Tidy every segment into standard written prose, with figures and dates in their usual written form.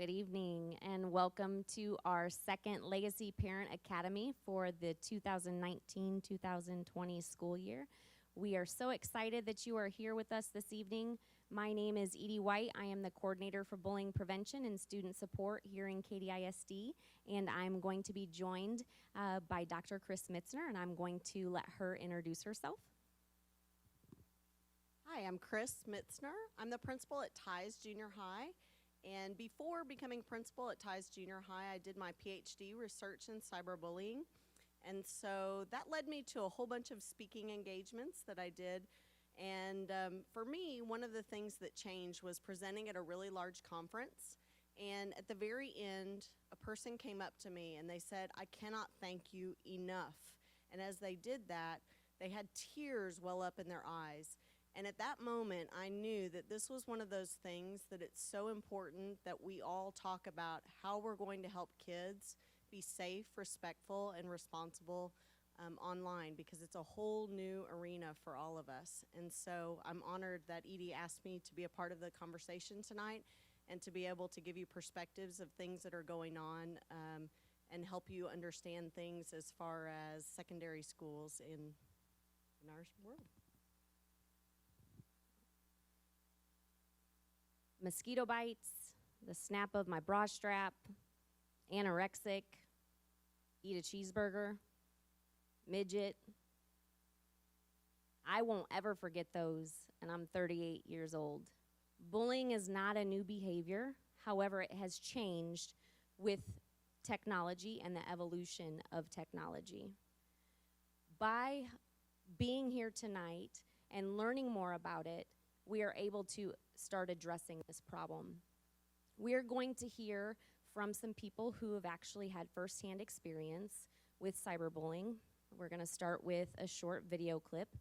Good evening and welcome to our second Legacy Parent Academy for the 2019-2020 school year. We are so excited that you are here with us this evening. My name is Edie White. I am the coordinator for bullying prevention and student support here in KDISD, and I'm going to be joined by Dr. Chris Mitzner, and I'm going to let her introduce herself. Hi, I'm Chris Mitzner. I'm the principal at Ties Junior High. And before becoming principal at Ties Junior High, I did my PhD research in cyberbullying. And so that led me to a whole bunch of speaking engagements that I did. And for me, one of the things that changed was presenting at a really large conference. And at the very end, a person came up to me and they said, "I cannot thank you enough." And as they did that, they had tears well up in their eyes. And at that moment, I knew that this was one of those things that it's so important that we all talk about how we're going to help kids be safe, respectful, and responsible online, because it's a whole new arena for all of us. And so I'm honored that Edie asked me to be a part of the conversation tonight and to be able to give you perspectives of things that are going on and help you understand things as far as secondary schools in our world. Mosquito bites, the snap of my bra strap, anorexic, eat a cheeseburger, midget. I won't ever forget those, and I'm 38 years old. Bullying is not a new behavior. However, it has changed with technology and the evolution of technology. By being here tonight and learning more about it, we are able to start addressing this problem. We are going to hear from some people who have actually had firsthand experience with cyberbullying. We're going to start with a short video clip.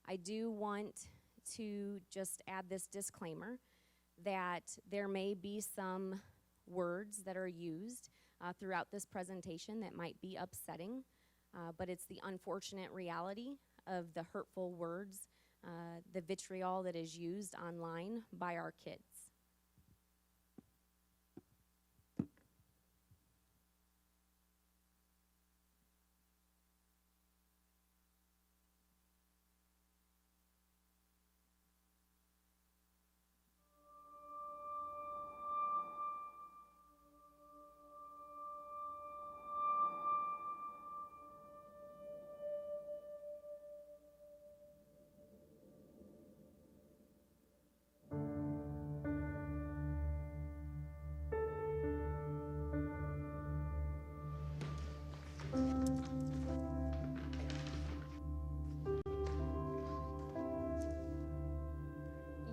I do want to just add this disclaimer that there may be some words that are used throughout this presentation that might be upsetting, but it's the unfortunate reality of the hurtful words, the vitriol that is used online by our kids.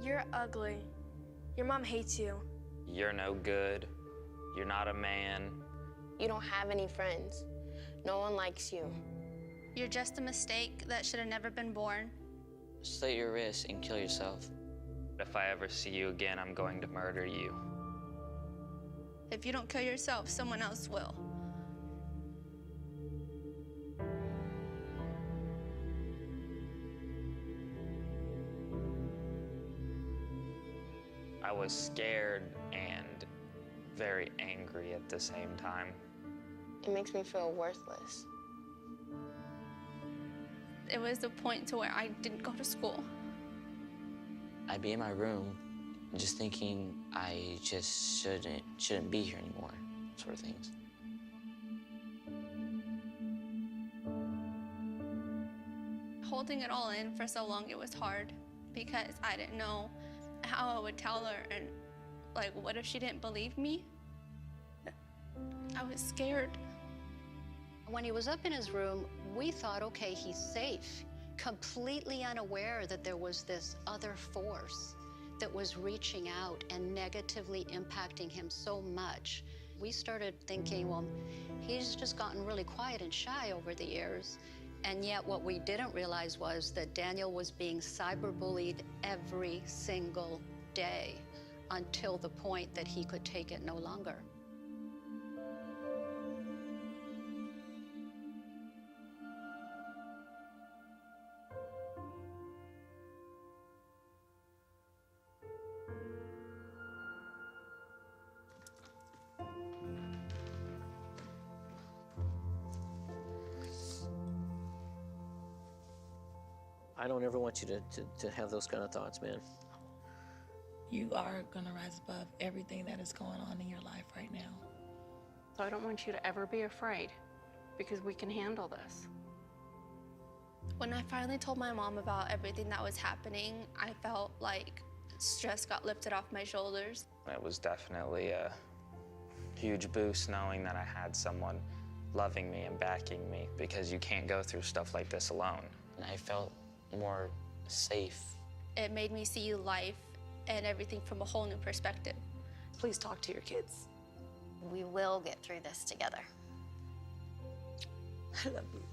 You're ugly. Your mom hates you. You're no good. You're not a man. You don't have any friends. No one likes you. You're just a mistake that should have never been born. Slit your wrist and kill yourself. If I ever see you again, I'm going to murder you. If you don't kill yourself, someone else will. I was scared and very angry at the same time. It makes me feel worthless. It was a point to where I didn't go to school. I'd be in my room just thinking I just shouldn't be here anymore, sort of things. Holding it all in for so long, it was hard because I didn't know how I would tell her, and like, what if she didn't believe me? I was scared. When he was up in his room, we thought, okay, he's safe, completely unaware that there was this other force that was reaching out and negatively impacting him so much. We started thinking, well, he's just gotten really quiet and shy over the years. And yet what we didn't realize was that Daniel was being cyberbullied every single day until the point that he could take it no longer. I don't ever want you to have those kind of thoughts, man. You are going to rise above everything that is going on in your life right now. So I don't want you to ever be afraid, because we can handle this. When I finally told my mom about everything that was happening, I felt like stress got lifted off my shoulders. It was definitely a huge boost knowing that I had someone loving me and backing me, because you can't go through stuff like this alone. And I felt more safe. It made me see life and everything from a whole new perspective. Please talk to your kids. We will get through this together. I love you.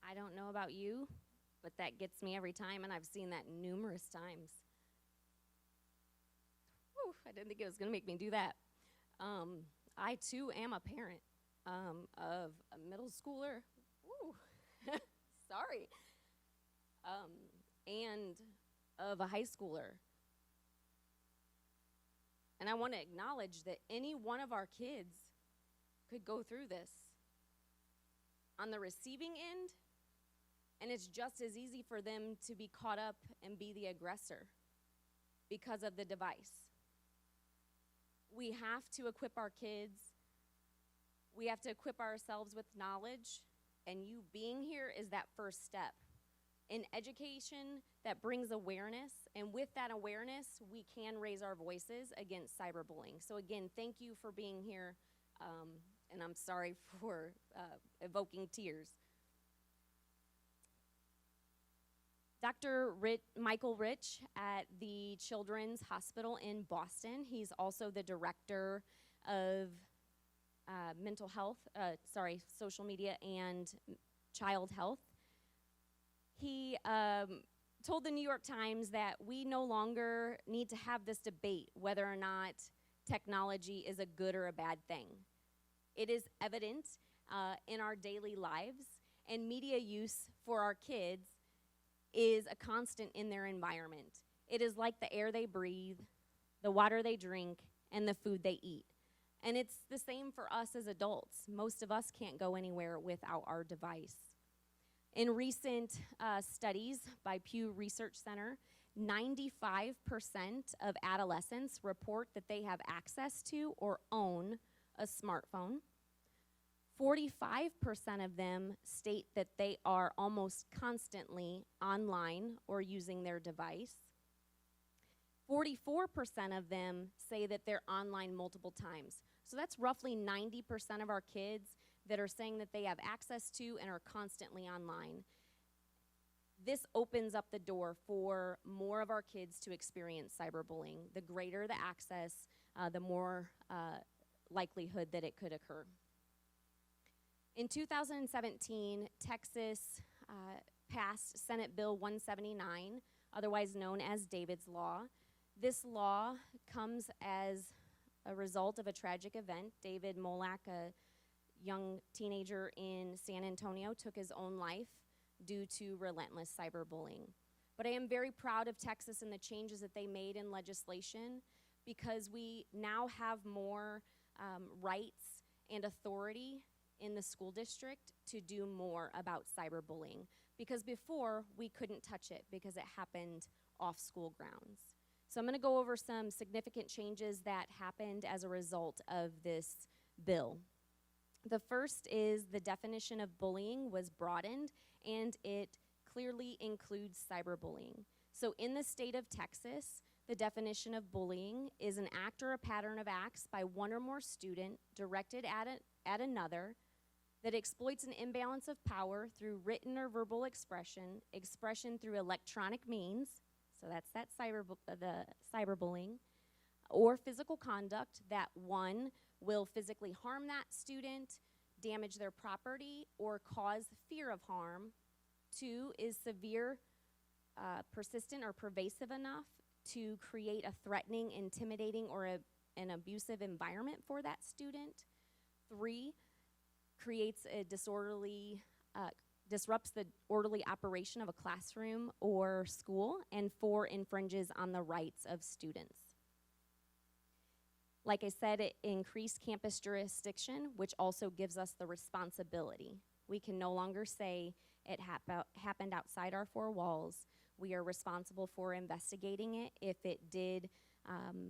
I don't know about you, but that gets me every time, and I've seen that numerous times. Whew, I didn't think it was going to make me do that. I, too, am a parent of a middle schooler. Woo, sorry. And of a high schooler. And I want to acknowledge that any one of our kids could go through this. On the receiving end, and it's just as easy for them to be caught up and be the aggressor because of the device. We have to equip our kids. We have to equip ourselves with knowledge, and you being here is that first step. In education, that brings awareness, and with that awareness, we can raise our voices against cyberbullying. So again, thank you for being here, and I'm sorry for evoking tears. Dr. Michael Rich at the Children's Hospital in Boston. He's also the director of social media and child health. He told the New York Times that we no longer need to have this debate whether or not technology is a good or a bad thing. It is evident in our daily lives, and media use for our kids is a constant in their environment. It is like the air they breathe, the water they drink, and the food they eat. And it's the same for us as adults. Most of us can't go anywhere without our device. In recent studies by Pew Research Center, 95% of adolescents report that they have access to or own a smartphone. 45% of them state that they are almost constantly online or using their device. 44% of them say that they're online multiple times. So that's roughly 90% of our kids that are saying that they have access to and are constantly online. This opens up the door for more of our kids to experience cyberbullying. The greater the access, the more likelihood that it could occur. In 2017, Texas passed Senate Bill 179, otherwise known as David's Law. This law comes as a result of a tragic event. David Molak, a young teenager in San Antonio, took his own life due to relentless cyberbullying. But I am very proud of Texas and the changes that they made in legislation, because we now have more rights and authority in the school district to do more about cyberbullying, because before we couldn't touch it because it happened off school grounds. So I'm going to go over some significant changes that happened as a result of this bill. The first is the definition of bullying was broadened, and it clearly includes cyberbullying. So in the state of Texas, the definition of bullying is an act or a pattern of acts by one or more student directed at another that exploits an imbalance of power through written or verbal expression, expression through electronic means, so that's that the cyberbullying, or physical conduct that one will physically harm that student, damage their property, or cause fear of harm. Two is severe persistent or pervasive enough to create a threatening, intimidating, or an abusive environment for that student. 3, creates a disrupts the orderly operation of a classroom or school. And 4, infringes on the rights of students. Like I said, it increased campus jurisdiction, which also gives us the responsibility. We can no longer say it happened outside our 4 walls. We are responsible for investigating it if it did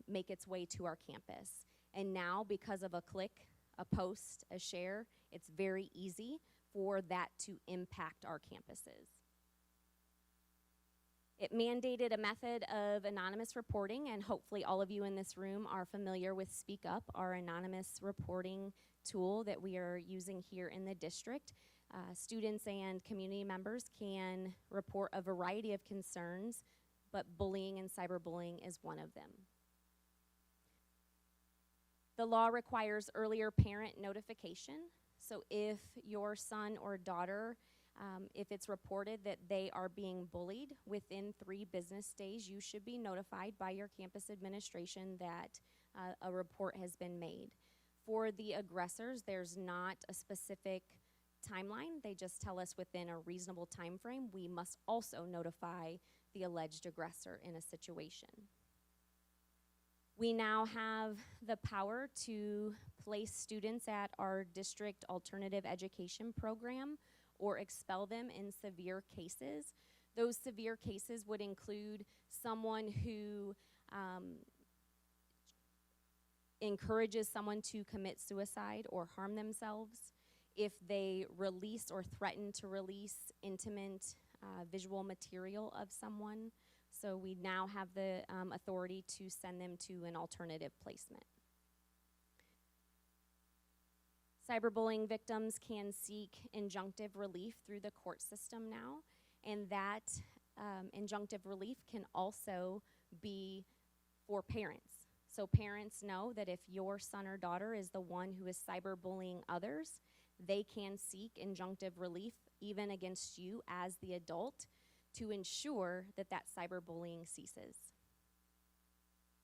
make its way to our campus. And now, because of a click, a post, a share, it's very easy for that to impact our campuses. It mandated a method of anonymous reporting, and hopefully all of you in this room are familiar with Speak Up, our anonymous reporting tool that we are using here in the district. Students and community members can report a variety of concerns, but bullying and cyberbullying is one of them. The law requires earlier parent notification. So if your son or daughter, if it's reported that they are being bullied within 3 business days, you should be notified by your campus administration that a report has been made. For the aggressors, there's not a specific timeline. They just tell us within a reasonable time frame. We must also notify the alleged aggressor in a situation. We now have the power to place students at our district alternative education program or expel them in severe cases. Those severe cases would include someone who encourages someone to commit suicide or harm themselves, if they release or threaten to release intimate visual material of someone. So we now have the authority to send them to an alternative placement. Cyberbullying victims can seek injunctive relief through the court system now, and that injunctive relief can also be for parents. So parents know that if your son or daughter is the one who is cyberbullying others, they can seek injunctive relief even against you as the adult to ensure that that cyberbullying ceases.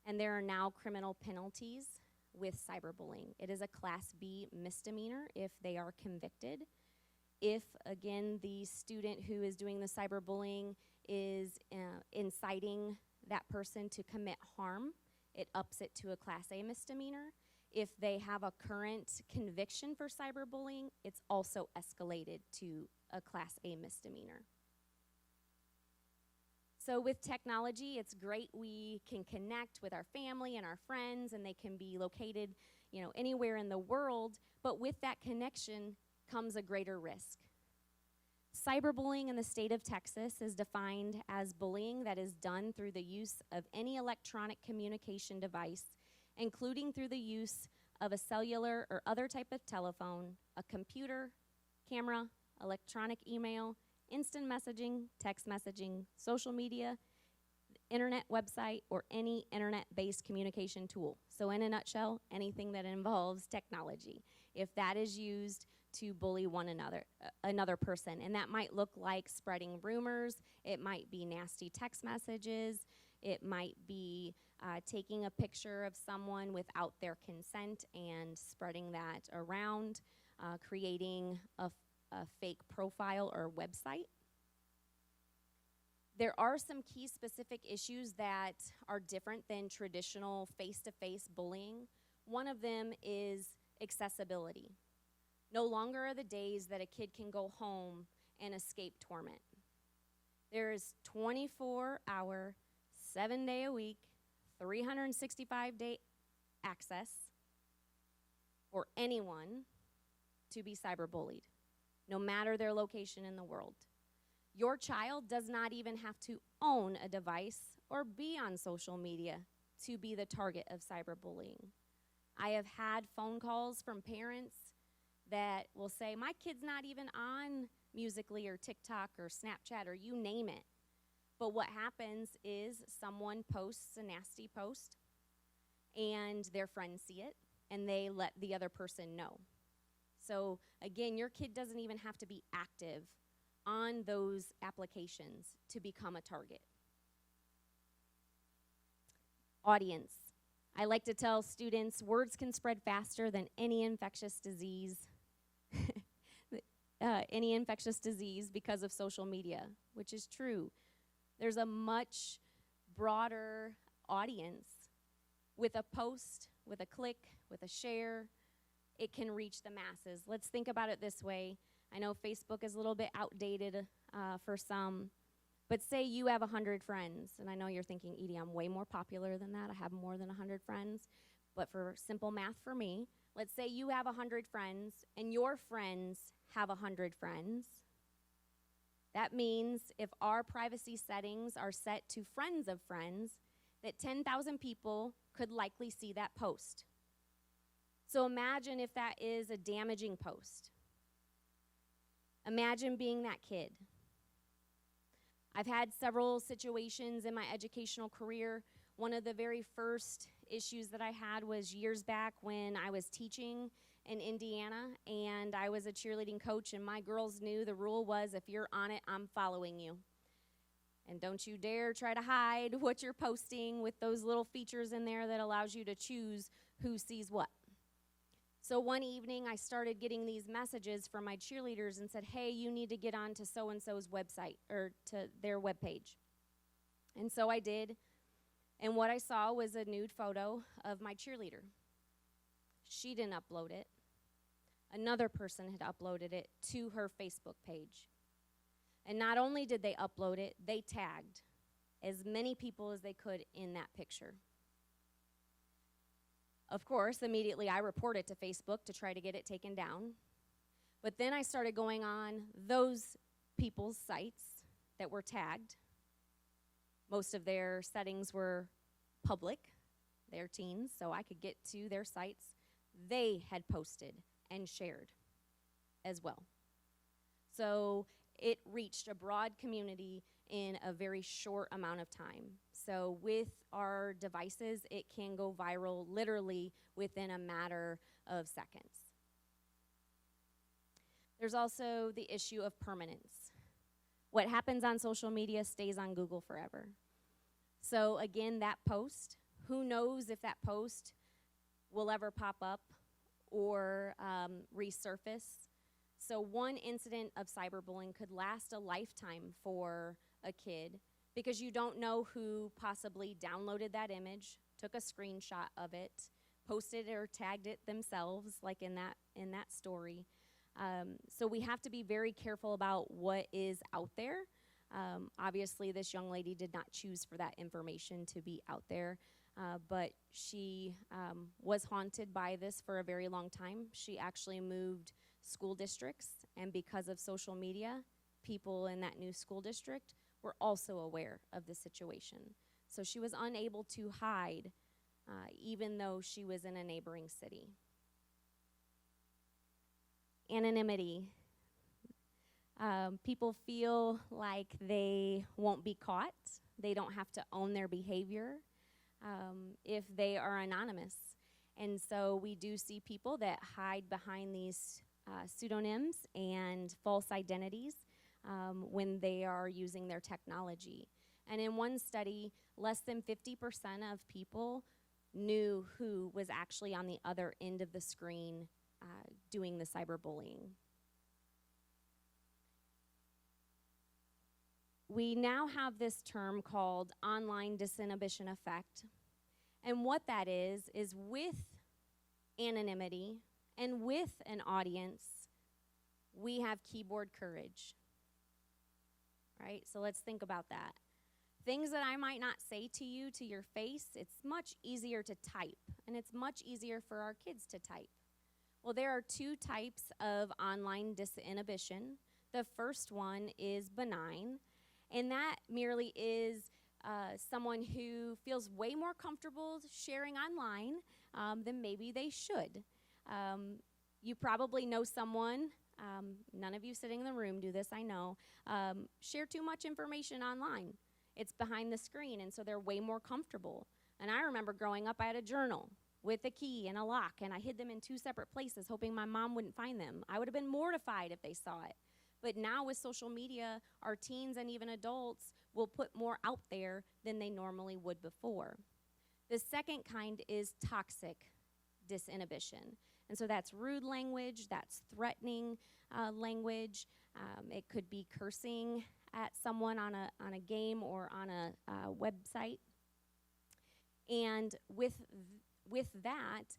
And there are now criminal penalties with cyberbullying. It is a Class B misdemeanor if they are convicted. If, again, the student who is doing the cyberbullying is inciting that person to commit harm, it ups it to a Class A misdemeanor. If they have a current conviction for cyberbullying, it's also escalated to a Class A misdemeanor. So with technology, it's great we can connect with our family and our friends, and they can be located, anywhere in the world, but with that connection comes a greater risk. Cyberbullying in the state of Texas is defined as bullying that is done through the use of any electronic communication device, including through the use of a cellular or other type of telephone, a computer, camera, electronic email, instant messaging, text messaging, social media, internet website, or any internet-based communication tool. So in a nutshell, anything that involves technology. If that is used to bully another person, and that might look like spreading rumors, it might be nasty text messages, it might be taking a picture of someone without their consent and spreading that around, creating a fake profile or website. There are some key specific issues that are different than traditional face-to-face bullying. One of them is accessibility. No longer are the days that a kid can go home and escape torment. There is 24-hour, 7-day-a-week, 365-day access for anyone to be cyberbullied, no matter their location in the world. Your child does not even have to own a device or be on social media to be the target of cyberbullying. I have had phone calls from parents that will say, my kid's not even on Musical.ly or TikTok or Snapchat or you name it. But what happens is someone posts a nasty post and their friends see it and they let the other person know. So again, your kid doesn't even have to be active on those applications to become a target. Audience. I like to tell students words can spread faster than any infectious disease. Any infectious disease because of social media, which is true. There's a much broader audience. With a post, with a click, with a share, it can reach the masses. Let's think about it this way. I know Facebook is a little bit outdated for some, but say you have 100 friends, and I know you're thinking, Edie, I'm way more popular than that. I have more than 100 friends. But for simple math for me, let's say you have 100 friends, and your friends have 100 friends. That means if our privacy settings are set to friends of friends, that 10,000 people could likely see that post. So imagine if that is a damaging post. Imagine being that kid. I've had several situations in my educational career. One of the very first issues that I had was years back when I was teaching in Indiana, and I was a cheerleading coach, and my girls knew the rule was if you're on it, I'm following you. And don't you dare try to hide what you're posting with those little features in there that allows you to choose who sees what. So one evening, I started getting these messages from my cheerleaders and said, hey, you need to get on to so-and-so's website, or to their webpage. And so I did, and what I saw was a nude photo of my cheerleader. She didn't upload it. Another person had uploaded it to her Facebook page. And not only did they upload it, they tagged as many people as they could in that picture. Of course, immediately I reported to Facebook to try to get it taken down. But then I started going on those people's sites that were tagged. Most of their settings were public, their teens, so I could get to their sites. They had posted and shared as well. So it reached a broad community in a very short amount of time. So with our devices, it can go viral literally within a matter of seconds. There's also the issue of permanence. What happens on social media stays on Google forever. So again, that post, who knows if that post will ever pop up or resurface. So one incident of cyberbullying could last a lifetime for a kid because you don't know who possibly downloaded that image, took a screenshot of it, posted or tagged it themselves, like in that story. So we have to be very careful about what is out there. Obviously, this young lady did not choose for that information to be out there, but she was haunted by this for a very long time. She actually moved school districts, and because of social media, people in that new school district were also aware of the situation. So she was unable to hide, even though she was in a neighboring city. Anonymity. People feel like they won't be caught. They don't have to own their behavior if they are anonymous. And so we do see people that hide behind these pseudonyms and false identities when they are using their technology. And in one study, less than 50% of people knew who was actually on the other end of the screen doing the cyberbullying. We now have this term called online disinhibition effect. And what that is with anonymity and with an audience, we have keyboard courage. Right? So let's think about that. Things that I might not say to you to your face, it's much easier to type, and it's much easier for our kids to type. Well, there are two types of online disinhibition. The first one is benign, and that merely is someone who feels way more comfortable sharing online than maybe they should. You probably know someone, none of you sitting in the room do this, I know, share too much information online. It's behind the screen, and so they're way more comfortable. And I remember growing up, I had a journal with a key and a lock, and I hid them in two separate places, hoping my mom wouldn't find them. I would have been mortified if they saw it. But now with social media, our teens and even adults will put more out there than they normally would before. The second kind is toxic disinhibition. And so that's rude language, that's threatening language. It could be cursing at someone on a game or on a website. And with that,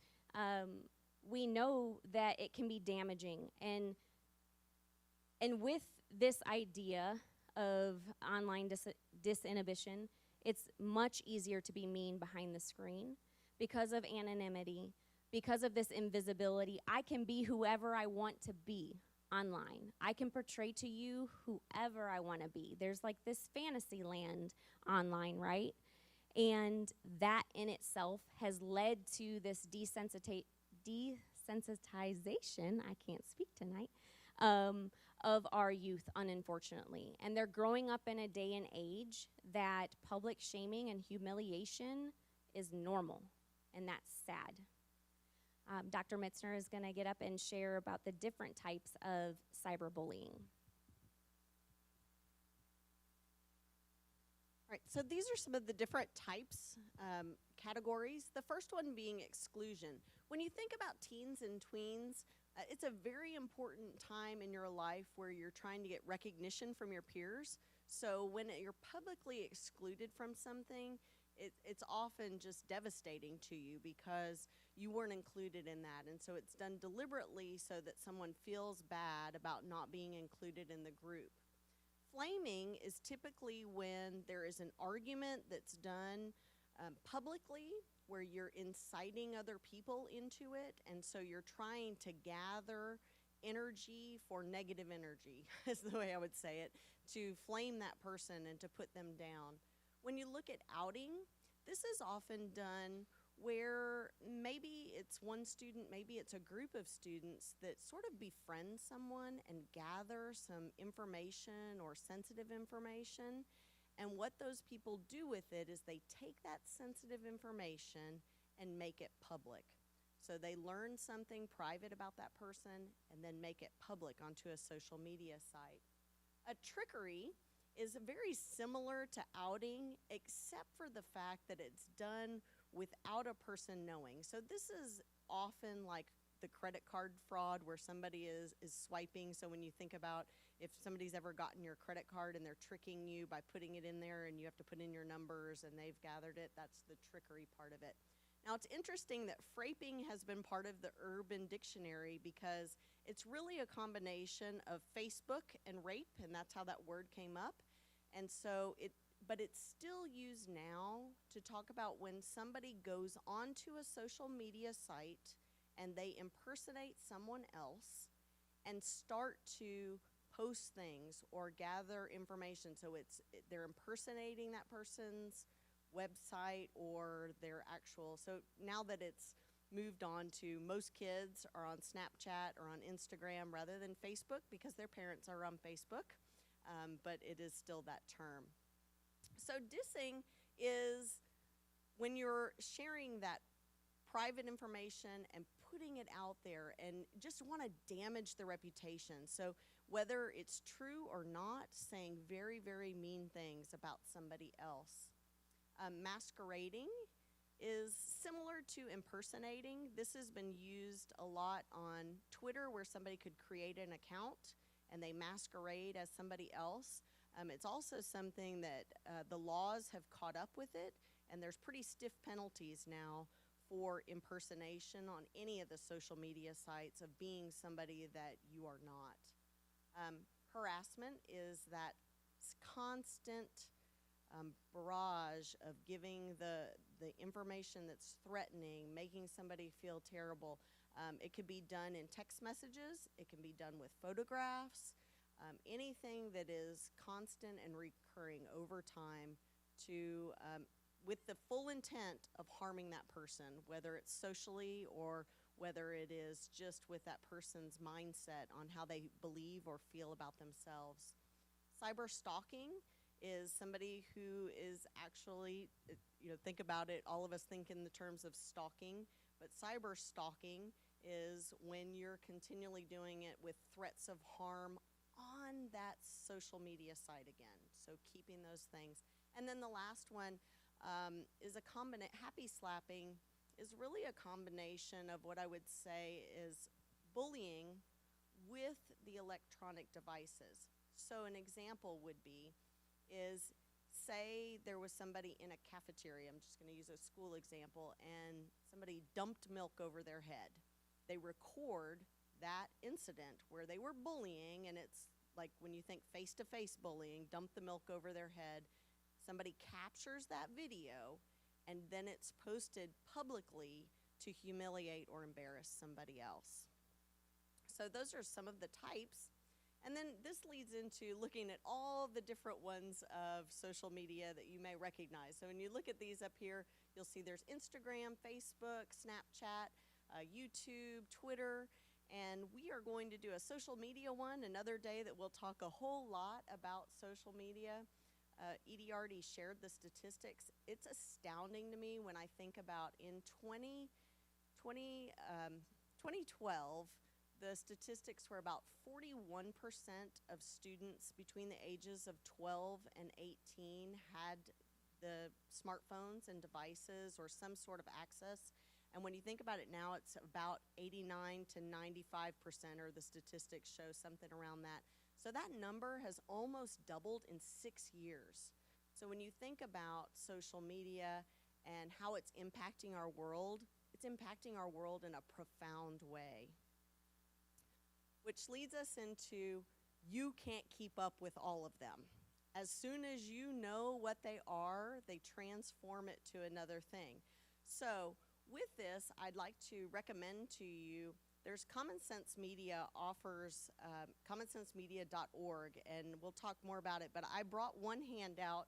we know that it can be damaging. And with this idea of online disinhibition, it's much easier to be mean behind the screen because of anonymity, because of this invisibility. I can be whoever I want to be online. I can portray to you whoever I want to be. There's like this fantasy land online, right? And that in itself has led to this desensitization, I can't speak tonight, of our youth, unfortunately. And they're growing up in a day and age that public shaming and humiliation is normal, and that's sad. Dr. Mitzner is going to get up and share about the different types of cyberbullying. All right, so these are some of the different types, categories. The first one being exclusion. When you think about teens and tweens, it's a very important time in your life where you're trying to get recognition from your peers. So when you're publicly excluded from something, it's often just devastating to you because you weren't included in that. And so it's done deliberately so that someone feels bad about not being included in the group. Flaming is typically when there is an argument that's done publicly where you're inciting other people into it, and so you're trying to gather energy for negative energy, is the way I would say it, to flame that person and to put them down. When you look at outing, this is often done where maybe it's one student, maybe it's a group of students that sort of befriend someone and gather some information or sensitive information. And what those people do with it is they take that sensitive information and make it public. So they learn something private about that person and then make it public onto a social media site. A trickery is very similar to outing, except for the fact that it's done without a person knowing. So this is often like the credit card fraud where somebody is swiping. So when you think about if somebody's ever gotten your credit card and they're tricking you by putting it in there and you have to put in your numbers and they've gathered it, that's the trickery part of it. Now it's interesting that fraping has been part of the Urban Dictionary because it's really a combination of Facebook and rape, and that's how that word came up. And so but it's still used now to talk about when somebody goes onto a social media site and they impersonate someone else and start to post things or gather information. So they're impersonating that person's website or their actual, so now that it's moved on to most kids are on Snapchat or on Instagram rather than Facebook because their parents are on Facebook, but it is still that term. So dissing is when you're sharing that private information and putting it out there and just want to damage the reputation. So whether it's true or not, saying very, very mean things about somebody else. Masquerading is similar to impersonating. This has been used a lot on Twitter where somebody could create an account and they masquerade as somebody else. It's also something that the laws have caught up with it, and there's pretty stiff penalties now for impersonation on any of the social media sites of being somebody that you are not. Harassment is that constant barrage of giving the information that's threatening, making somebody feel terrible. It could be done in text messages, it can be done with photographs, anything that is constant and recurring over time to with the full intent of harming that person, whether it's socially or whether it is just with that person's mindset on how they believe or feel about themselves. Cyber stalking is somebody who is actually, think about it, all of us think in the terms of stalking, but cyber stalking is when you're continually doing it with threats of harm on that social media site again. So keeping those things. And then the last one is a combination. Happy slapping is really a combination of what I would say is bullying with the electronic devices. So an example would be is, say there was somebody in a cafeteria, I'm just going to use a school example, and somebody dumped milk over their head. They record that incident where they were bullying, and it's like when you think face-to-face bullying, dump the milk over their head. Somebody captures that video, and then it's posted publicly to humiliate or embarrass somebody else. So those are some of the types. And then this leads into looking at all the different ones of social media that you may recognize. So when you look at these up here, you'll see there's Instagram, Facebook, Snapchat, YouTube, Twitter, and we are going to do a social media one another day that we'll talk a whole lot about social media. Edie already shared the statistics. It's astounding to me when I think about in 2012, the statistics were about 41% of students between the ages of 12 and 18 had the smartphones and devices or some sort of access. And when you think about it now, it's about 89 to 95%, or the statistics show something around that. So that number has almost doubled in 6 years. So when you think about social media and how it's impacting our world, it's impacting our world in a profound way. Which leads us into, you can't keep up with all of them. As soon as you know what they are, they transform it to another thing. So with this, I'd like to recommend to you, there's Common Sense Media offers commonsensemedia.org, and we'll talk more about it, but I brought one handout,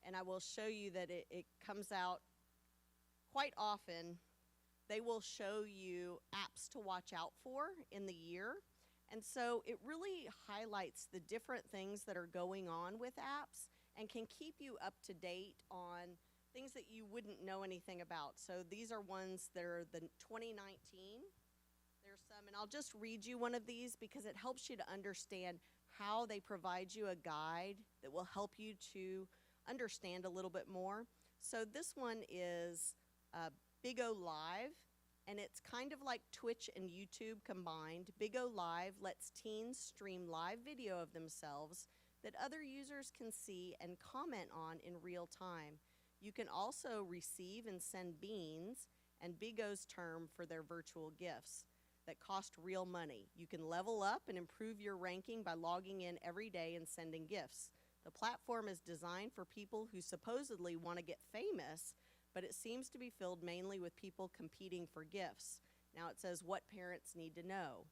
and I will show you that it comes out quite often. They will show you apps to watch out for in the year. And so it really highlights the different things that are going on with apps and can keep you up to date on things that you wouldn't know anything about. So these are ones that are the 2019. There's some, and I'll just read you one of these because it helps you to understand how they provide you a guide that will help you to understand a little bit more. So this one is Big O Live. And it's kind of like Twitch and YouTube combined. Big O Live lets teens stream live video of themselves that other users can see and comment on in real time. You can also receive and send beans, and Big O's term for their virtual gifts that cost real money. You can level up and improve your ranking by logging in every day and sending gifts. The platform is designed for people who supposedly want to get famous, but it seems to be filled mainly with people competing for gifts. Now it says what parents need to know.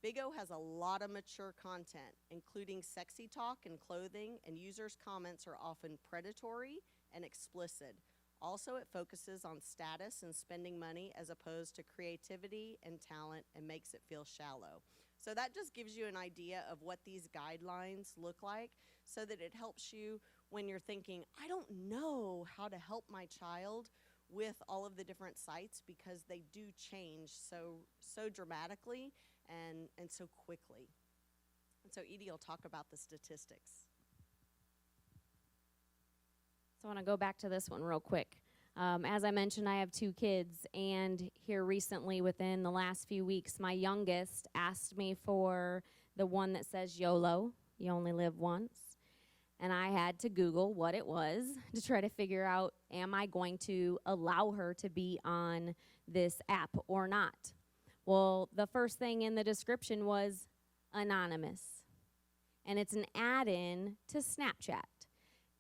Big O has a lot of mature content, including sexy talk and clothing, and users' comments are often predatory and explicit. Also, it focuses on status and spending money as opposed to creativity and talent, and makes it feel shallow. So that just gives you an idea of what these guidelines look like, so that it helps you when you're thinking, I don't know how to help my child with all of the different sites, because they do change so dramatically and so quickly. And so Edie will talk about the statistics. So I want to go back to this one real quick. As I mentioned, I have 2 kids, and here recently, within the last few weeks, my youngest asked me for the one that says YOLO, you only live once. And I had to Google what it was to try to figure out, am I going to allow her to be on this app or not? Well, the first thing in the description was anonymous. And it's an add-in to Snapchat.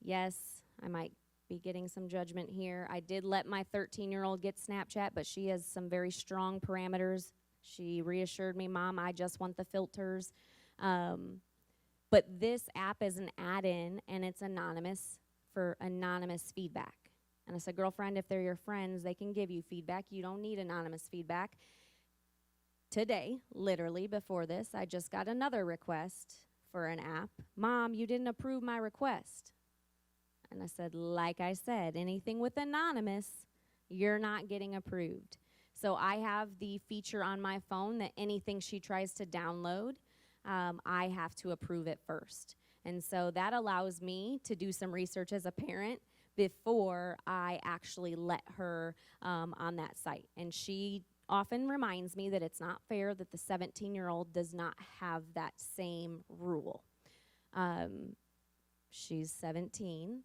Yes, I might be getting some judgment here. I did let my 13-year-old get Snapchat, but she has some very strong parameters. She reassured me, Mom, I just want the filters. But this app is an add-in, and it's anonymous for anonymous feedback. And I said, girlfriend, if they're your friends, they can give you feedback. You don't need anonymous feedback. Today, literally before this, I just got another request for an app. Mom, you didn't approve my request. And I said, like I said, anything with anonymous, you're not getting approved. So I have the feature on my phone that anything she tries to download, I have to approve it first. And so that allows me to do some research as a parent before I actually let her on that site. And she often reminds me that it's not fair that the 17-year-old does not have that same rule. She's 17.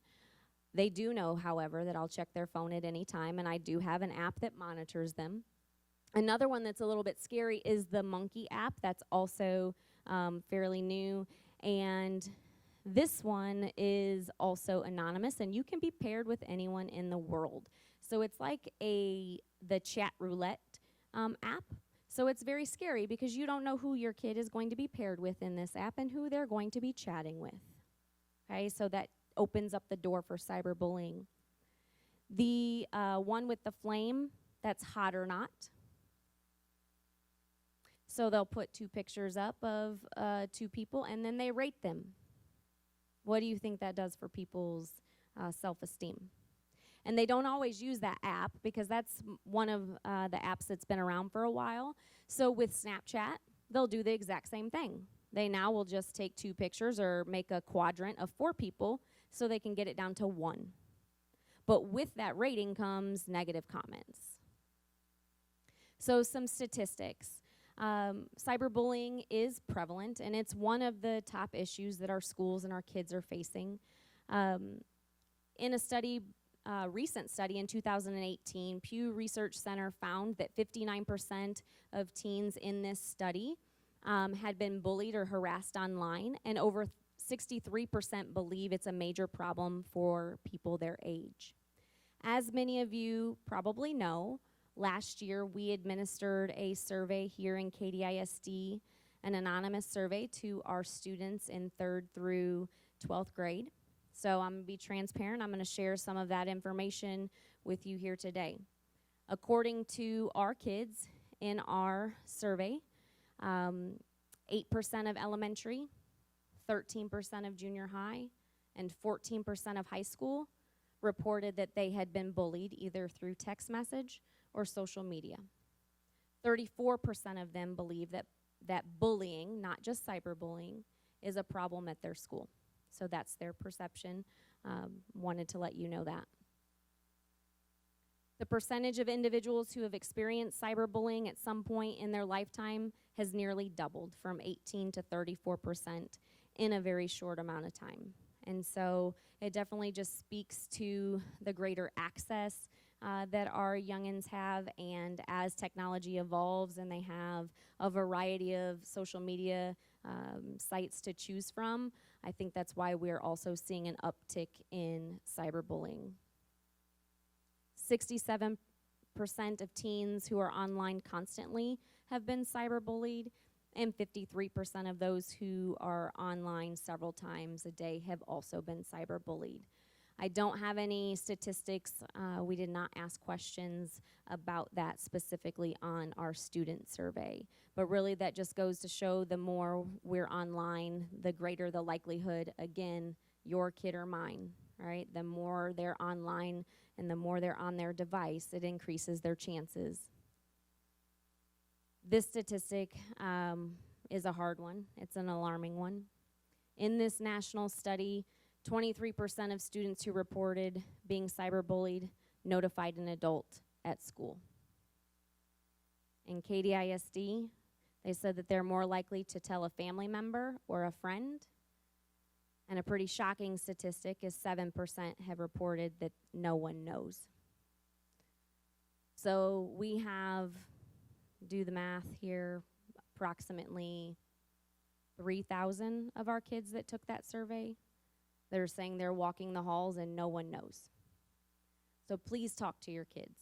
They do know, however, that I'll check their phone at any time, and I do have an app that monitors them. Another one that's a little bit scary is the Monkey app. That's also fairly new. And this one is also anonymous, and you can be paired with anyone in the world. So it's like the chat roulette app. So it's very scary because you don't know who your kid is going to be paired with in this app and who they're going to be chatting with. Okay, so that opens up the door for cyberbullying. The one with the flame, that's hot or not. So they'll put two pictures up of two people, and then they rate them. What do you think that does for people's self-esteem? And they don't always use that app because that's one of the apps that's been around for a while. So with Snapchat, they'll do the exact same thing. They now will just take two pictures or make a quadrant of 4 people so they can get it down to 1. But with that rating comes negative comments. So some statistics. Cyberbullying is prevalent, and it's one of the top issues that our schools and our kids are facing. In a study, recent study in 2018, Pew Research Center found that 59% of teens in this study had been bullied or harassed online, and over 63% believe it's a major problem for people their age. As many of you probably know, last year we administered a survey here in KDISD, an anonymous survey to our students in 3rd through 12th grade. So I'm going to be transparent. I'm going to share some of that information with you here today. According to our kids in our survey, 8% of elementary, 13% of junior high, and 14% of high school reported that they had been bullied either through text message or social media. 34% of them believe that bullying, not just cyberbullying, is a problem at their school. So that's their perception. Wanted to let you know that. The percentage of individuals who have experienced cyberbullying at some point in their lifetime has nearly doubled from 18 to 34% in a very short amount of time. And so it definitely just speaks to the greater access that our youngins have, and as technology evolves and they have a variety of social media sites to choose from, I think that's why we're also seeing an uptick in cyberbullying. 67% of teens who are online constantly have been cyberbullied, and 53% of those who are online several times a day have also been cyberbullied. I don't have any statistics. We did not ask questions about that specifically on our student survey. But really that just goes to show the more we're online, the greater the likelihood, again, your kid or mine, right? The more they're online and the more they're on their device, it increases their chances. This statistic is a hard one. It's an alarming one. In this national study, 23% of students who reported being cyberbullied notified an adult at school. In KDISD, they said that they're more likely to tell a family member or a friend. And a pretty shocking statistic is 7% have reported that no one knows. So we have, do the math here, approximately 3,000 of our kids that took that survey. They're saying they're walking the halls and no one knows. So please talk to your kids,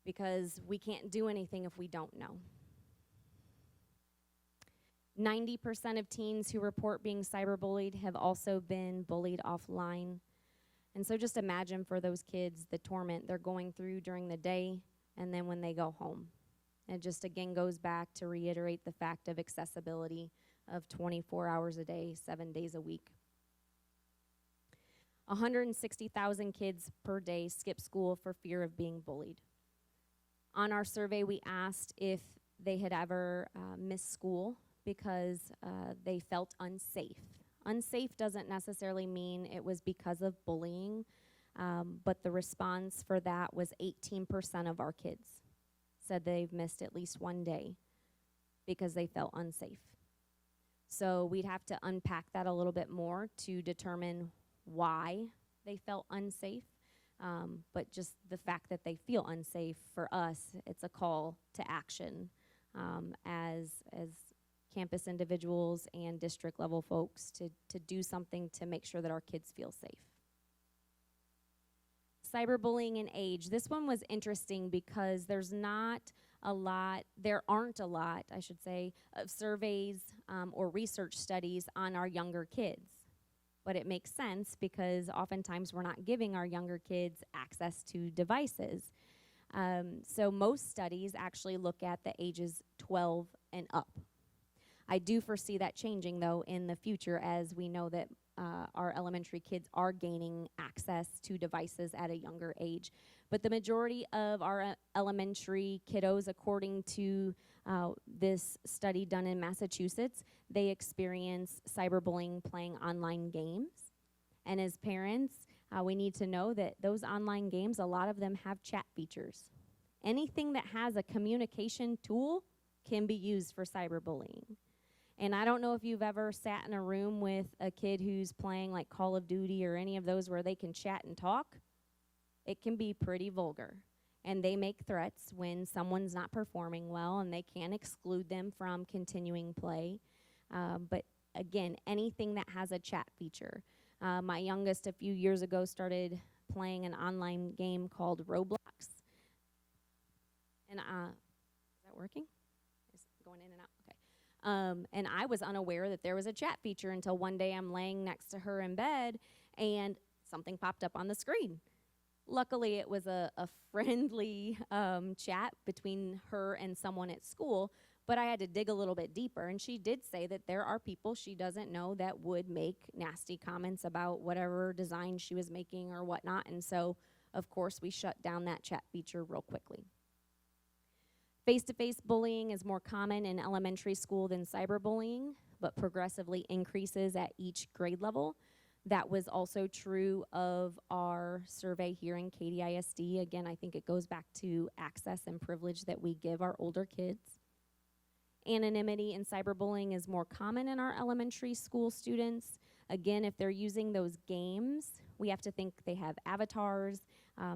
because we can't do anything if we don't know. 90% of teens who report being cyberbullied have also been bullied offline. And so just imagine for those kids the torment they're going through during the day and then when they go home. It just again goes back to reiterate the fact of accessibility of 24 hours a day, 7 days a week. 160,000 kids per day skip school for fear of being bullied. On our survey, we asked if they had ever missed school because they felt unsafe. Unsafe doesn't necessarily mean it was because of bullying, but the response for that was 18% of our kids said they've missed at least one day because they felt unsafe. So we'd have to unpack that a little bit more to determine why they felt unsafe. But just the fact that they feel unsafe, for us, it's a call to action as campus individuals and district level folks to do something to make sure that our kids feel safe. Cyberbullying and age. This one was interesting because there aren't a lot, I should say, of surveys or research studies on our younger kids. But it makes sense because oftentimes we're not giving our younger kids access to devices. So most studies actually look at the ages 12 and up. I do foresee that changing, though, in the future, as we know that our elementary kids are gaining access to devices at a younger age. But the majority of our elementary kiddos, according to this study done in Massachusetts, they experience cyberbullying playing online games. And as parents, we need to know that those online games, a lot of them have chat features. Anything that has a communication tool can be used for cyberbullying. And I don't know if you've ever sat in a room with a kid who's playing like Call of Duty or any of those where they can chat and talk. It can be pretty vulgar. And they make threats when someone's not performing well, and they can exclude them from continuing play. But again, anything that has a chat feature. My youngest a few years ago started playing an online game called Roblox. And is that working? Is it going in and out? Okay. And I was unaware that there was a chat feature until one day I'm laying next to her in bed and something popped up on the screen. Luckily, it was a friendly chat between her and someone at school, but I had to dig a little bit deeper. And she did say that there are people she doesn't know that would make nasty comments about whatever design she was making or whatnot. And so, of course, we shut down that chat feature real quickly. Face-to-face bullying is more common in elementary school than cyberbullying, but progressively increases at each grade level. That was also true of our survey here in Katy ISD. Again, I think it goes back to access and privilege that we give our older kids. Anonymity in cyberbullying is more common in our elementary school students. Again, if they're using those games, we have to think they have avatars.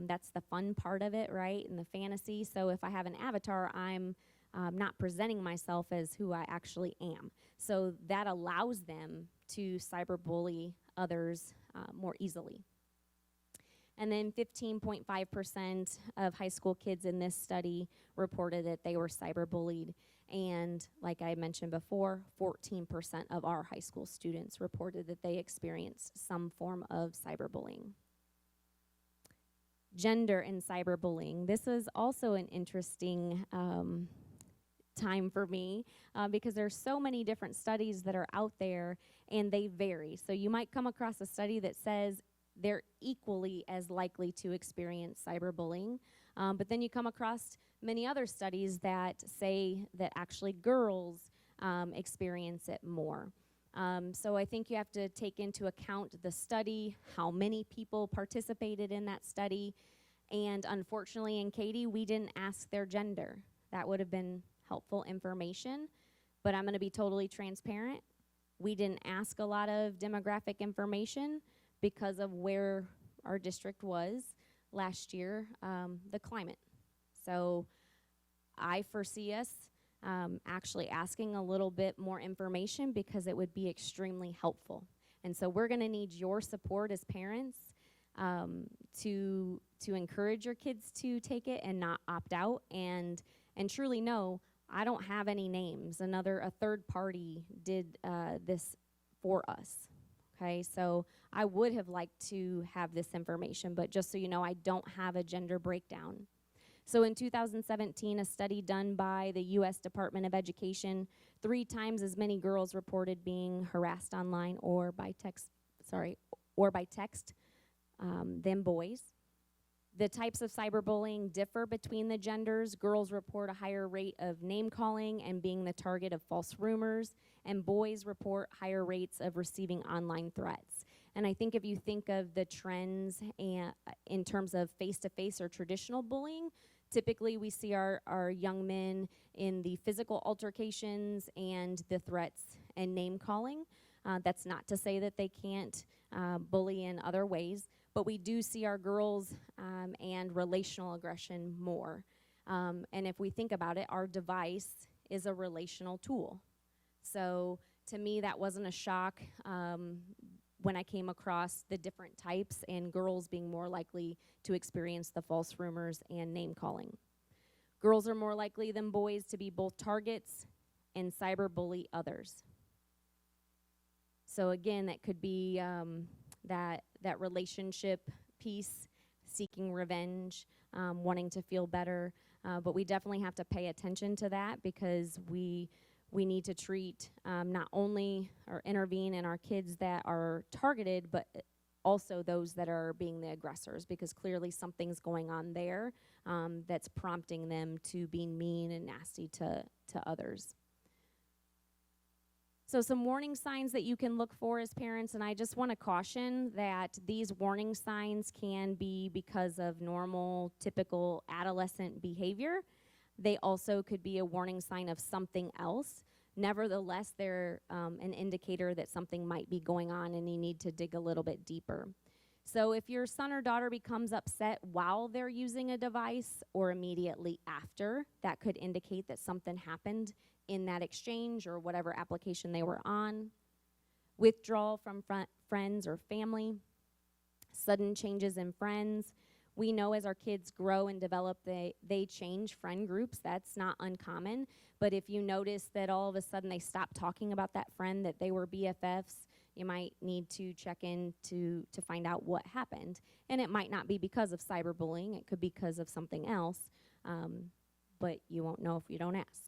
That's the fun part of it, right, and the fantasy. So if I have an avatar, I'm not presenting myself as who I actually am. So that allows them to cyberbully others more easily. And then 15.5% of high school kids in this study reported that they were cyberbullied. And like I mentioned before, 14% of our high school students reported that they experienced some form of cyberbullying. Gender and cyberbullying. This was also an interesting time for me because there's so many different studies that are out there and they vary. So you might come across a study that says they're equally as likely to experience cyberbullying, but then you come across many other studies that say that actually girls experience it more. So I think you have to take into account the study, how many people participated in that study, and unfortunately in Katy, we didn't ask their gender. That would have been helpful information, but I'm going to be totally transparent. We didn't ask a lot of demographic information because of where our district was last year, the climate. So I foresee us actually asking a little bit more information because it would be extremely helpful. And so we're going to need your support as parents to encourage your kids to take it and not opt out and truly know I don't have any names. A third party did this for us. Okay, so I would have liked to have this information, but just so you know, I don't have a gender breakdown. So in 2017, a study done by the U.S. Department of Education, 3 times as many girls reported being harassed online or by text than boys. The types of cyberbullying differ between the genders. Girls report a higher rate of name calling and being the target of false rumors, and boys report higher rates of receiving online threats. And I think if you think of the trends in terms of face-to-face or traditional bullying, typically we see our young men in the physical altercations and the threats and name calling. That's not to say that they can't bully in other ways, but we do see our girls and relational aggression more. And if we think about it, our device is a relational tool. So to me, that wasn't a shock when I came across the different types and girls being more likely to experience the false rumors and name calling. Girls are more likely than boys to be both targets and cyberbully others. So again, that could be that relationship piece, seeking revenge, wanting to feel better. But we definitely have to pay attention to that, because we need to treat not only or intervene in our kids that are targeted, but also those that are being the aggressors, because clearly something's going on there that's prompting them to be mean and nasty to others. So some warning signs that you can look for as parents, and I just want to caution that these warning signs can be because of normal, typical adolescent behavior. They also could be a warning sign of something else. Nevertheless, they're an indicator that something might be going on and you need to dig a little bit deeper. So if your son or daughter becomes upset while they're using a device or immediately after, that could indicate that something happened in that exchange or whatever application they were on. Withdrawal from friends or family, sudden changes in friends. We know as our kids grow and develop, they change friend groups. That's not uncommon. But if you notice that all of a sudden they stop talking about that friend that they were BFFs, you might need to check in to find out what happened. And it might not be because of cyberbullying. It could be because of something else. But you won't know if you don't ask.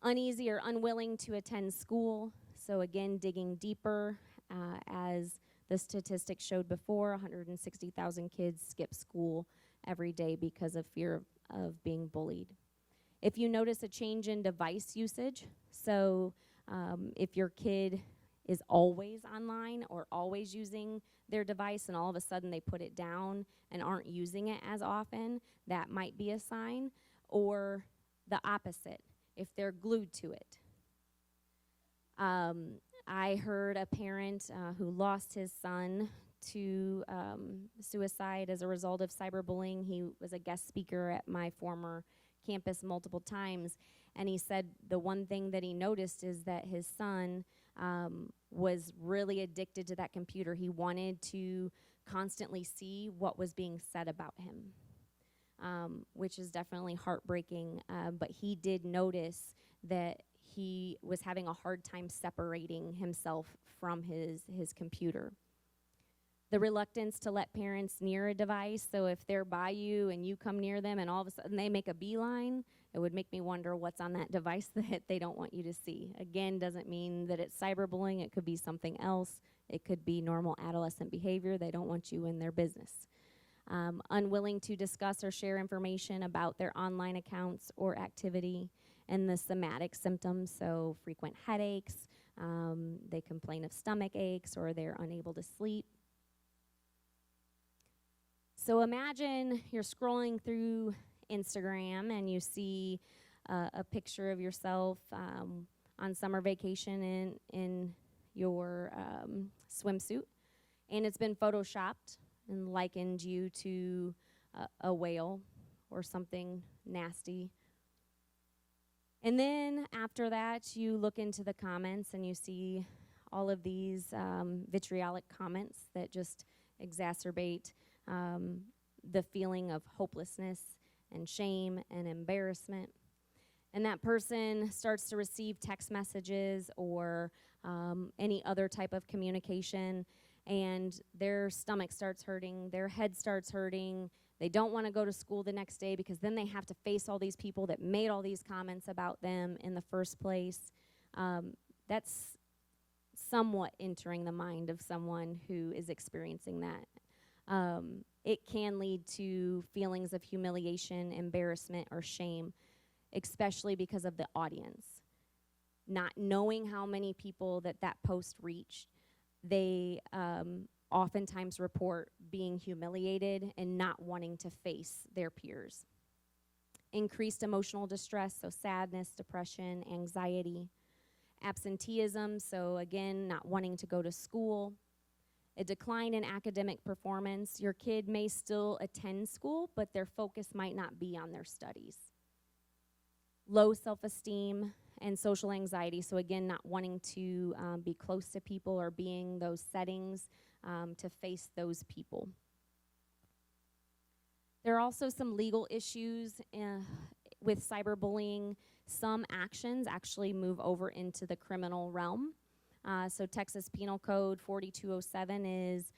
Uneasy or unwilling to attend school. So again, digging deeper, as the statistics showed before, 160,000 kids skip school every day because of fear of being bullied. If you notice a change in device usage, so if your kid is always online or always using their device and all of a sudden they put it down and aren't using it as often, that might be a sign. Or the opposite, if they're glued to it. I heard a parent who lost his son to suicide as a result of cyberbullying. He was a guest speaker at my former campus multiple times, and he said the one thing that he noticed is that his son was really addicted to that computer. He wanted to constantly see what was being said about him, which is definitely heartbreaking, but he did notice that he was having a hard time separating himself from his computer. The reluctance to let parents near a device, so if they're by you and you come near them and all of a sudden they make a beeline, it would make me wonder what's on that device that they don't want you to see. Again, doesn't mean that it's cyberbullying. It could be something else. It could be normal adolescent behavior. They don't want you in their business. Unwilling to discuss or share information about their online accounts or activity, and the somatic symptoms, so frequent headaches, they complain of stomach aches, or they're unable to sleep. So imagine you're scrolling through Instagram and you see a picture of yourself on summer vacation in your swimsuit, and it's been photoshopped and likened you to a whale or something nasty. And then after that, you look into the comments and you see all of these vitriolic comments that just exacerbate the feeling of hopelessness and shame and embarrassment. And that person starts to receive text messages or any other type of communication, and their stomach starts hurting, their head starts hurting. They don't want to go to school the next day because then they have to face all these people that made all these comments about them in the first place. That's somewhat entering the mind of someone who is experiencing that. It can lead to feelings of humiliation, embarrassment, or shame, especially because of the audience. Not knowing how many people that post reached, they oftentimes report being humiliated and not wanting to face their peers. Increased emotional distress, so sadness, depression, anxiety. Absenteeism, so again, not wanting to go to school. A decline in academic performance. Your kid may still attend school, but their focus might not be on their studies. Low self-esteem and social anxiety, so again, not wanting to be close to people or being those settings to face those people. There are also some legal issues with cyberbullying. Some actions actually move over into the criminal realm. So Texas Penal Code 4207 is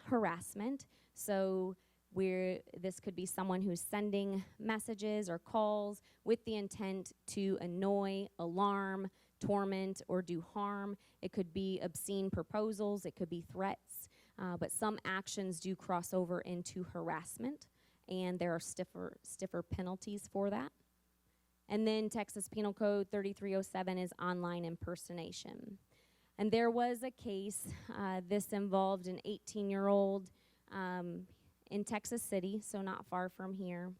harassment. So this could be someone who's sending messages or calls with the intent to annoy, alarm, torment, or do harm. It could be obscene proposals. It could be threats. But some actions do cross over into harassment, and there are stiffer penalties for that. And then Texas Penal Code 3307 is online impersonation. And there was a case, this involved an 18-year-old in Texas City, so not far from here.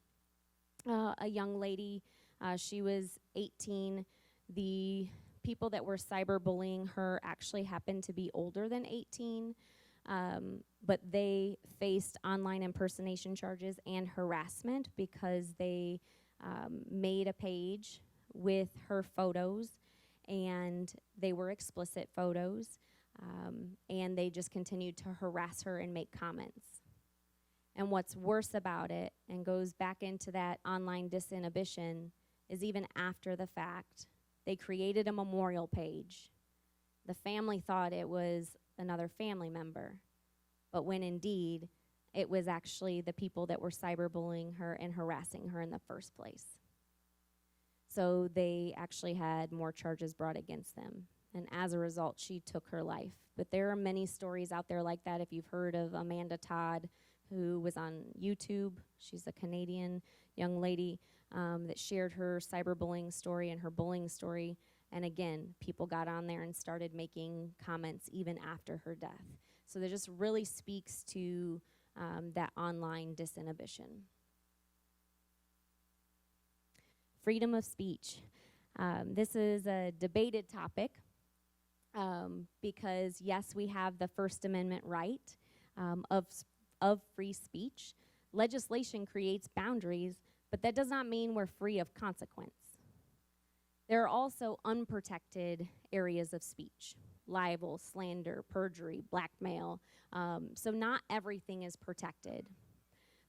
A young lady, she was 18. The people that were cyberbullying her actually happened to be older than 18, but they faced online impersonation charges and harassment because they made a page with her photos, and they were explicit photos, and they just continued to harass her and make comments. And what's worse about it, and goes back into that online disinhibition, is even after the fact, they created a memorial page. The family thought it was another family member, but when indeed, it was actually the people that were cyberbullying her and harassing her in the first place. So they actually had more charges brought against them. And as a result, she took her life. But there are many stories out there like that. If you've heard of Amanda Todd, who was on YouTube, she's a Canadian young lady that shared her cyberbullying story and her bullying story. And again, people got on there and started making comments even after her death. So that just really speaks to that online disinhibition. Freedom of speech. This is a debated topic because, yes, we have the First Amendment right of free speech. Legislation creates boundaries, but that does not mean we're free of consequence. There are also unprotected areas of speech: libel, slander, perjury, blackmail. So not everything is protected.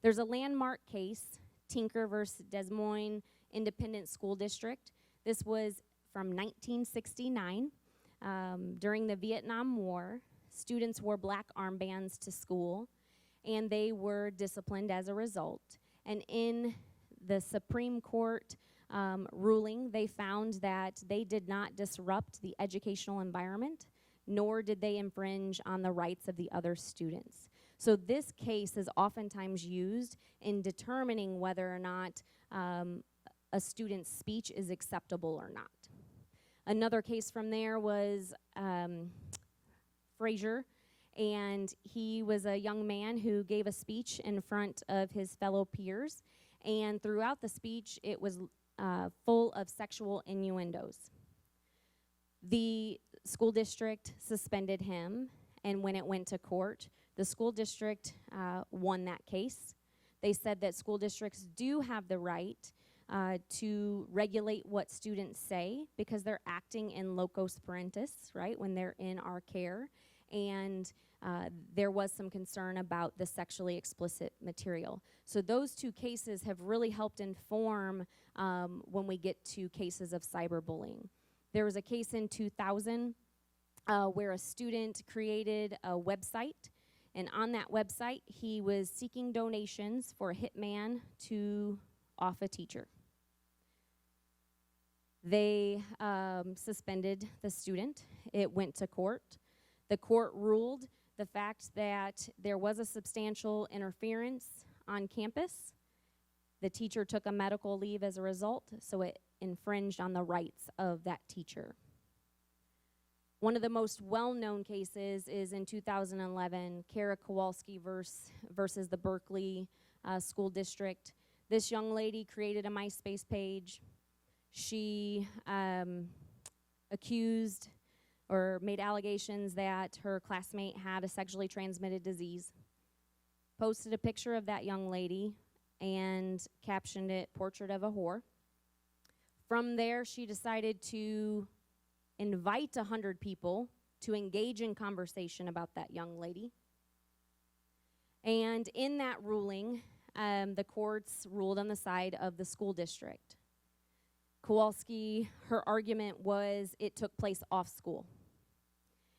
There's a landmark case, Tinker versus Des Moines Independent School District. This was from 1969. During the Vietnam War, students wore black armbands to school, and they were disciplined as a result. And in the Supreme Court ruling, they found that they did not disrupt the educational environment, nor did they infringe on the rights of the other students. So this case is oftentimes used in determining whether or not a student's speech is acceptable or not. Another case from there was Frazier, and he was a young man who gave a speech in front of his fellow peers, and throughout the speech it was full of sexual innuendos. The school district suspended him, and when it went to court, the school district won that case. They said that school districts do have the right to regulate what students say because they're acting in locus parentis, right, when they're in our care. And there was some concern about the sexually explicit material. So those two cases have really helped inform when we get to cases of cyberbullying. There was a case in 2000 where a student created a website, and on that website he was seeking donations for a hitman to off a teacher. They suspended the student. It went to court. The court ruled the fact that there was a substantial interference on campus. The teacher took a medical leave as a result, so it infringed on the rights of that teacher. One of the most well-known cases is in 2011, Kara Kowalski versus the Berkeley School District. This young lady created a MySpace page. She accused or made allegations that her classmate had a sexually transmitted disease, posted a picture of that young lady, and captioned it, "Portrait of a Whore." From there, she decided to invite 100 people to engage in conversation about that young lady. And in that ruling, the courts ruled on the side of the school district. Kowalski, her argument was it took place off school.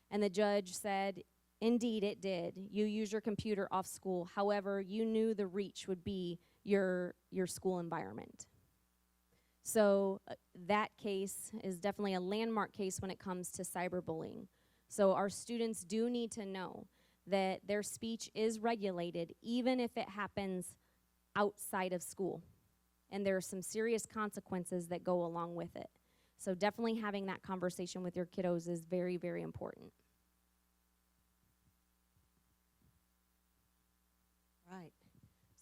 And the judge said, indeed it did. You used your computer off school. However, you knew the reach would be your school environment. So that case is definitely a landmark case when it comes to cyberbullying. So our students do need to know that their speech is regulated even if it happens outside of school. And there are some serious consequences that go along with it. So definitely having that conversation with your kiddos is very, very important. Right.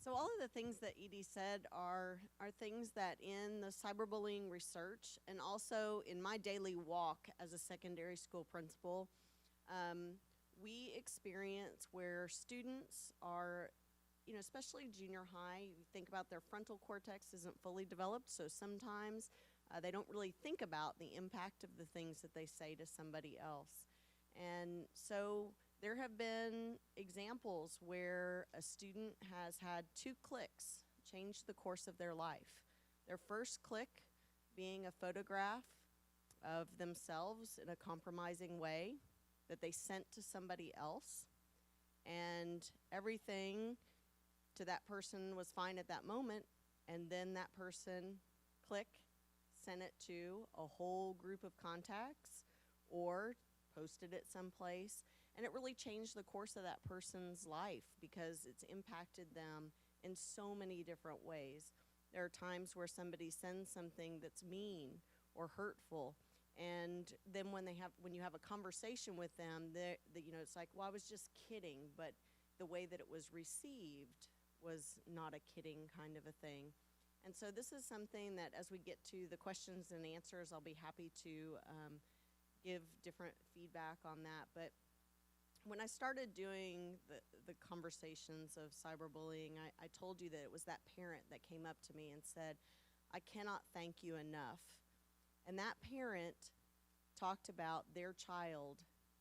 So all of the things that Edie said are things that in the cyberbullying research and also in my daily walk as a secondary school principal, we experience where students are, especially junior high, you think about their frontal cortex isn't fully developed, so sometimes they don't really think about the impact of the things that they say to somebody else. And so there have been examples where a student has had 2 clicks change the course of their life. Their first click being a photograph of themselves in a compromising way that they sent to somebody else, and everything to that person was fine at that moment, and then that person, click, sent it to a whole group of contacts or posted it someplace. And it really changed the course of that person's life because it's impacted them in so many different ways. There are times where somebody sends something that's mean or hurtful, and then when you have a conversation with them, it's like, well, I was just kidding, but the way that it was received was not a kidding kind of a thing. And so this is something that as we get to the questions and answers, I'll be happy to give different feedback on that. But when I started doing the conversations of cyberbullying, I told you that it was that parent that came up to me and said, I cannot thank you enough. And that parent talked about their child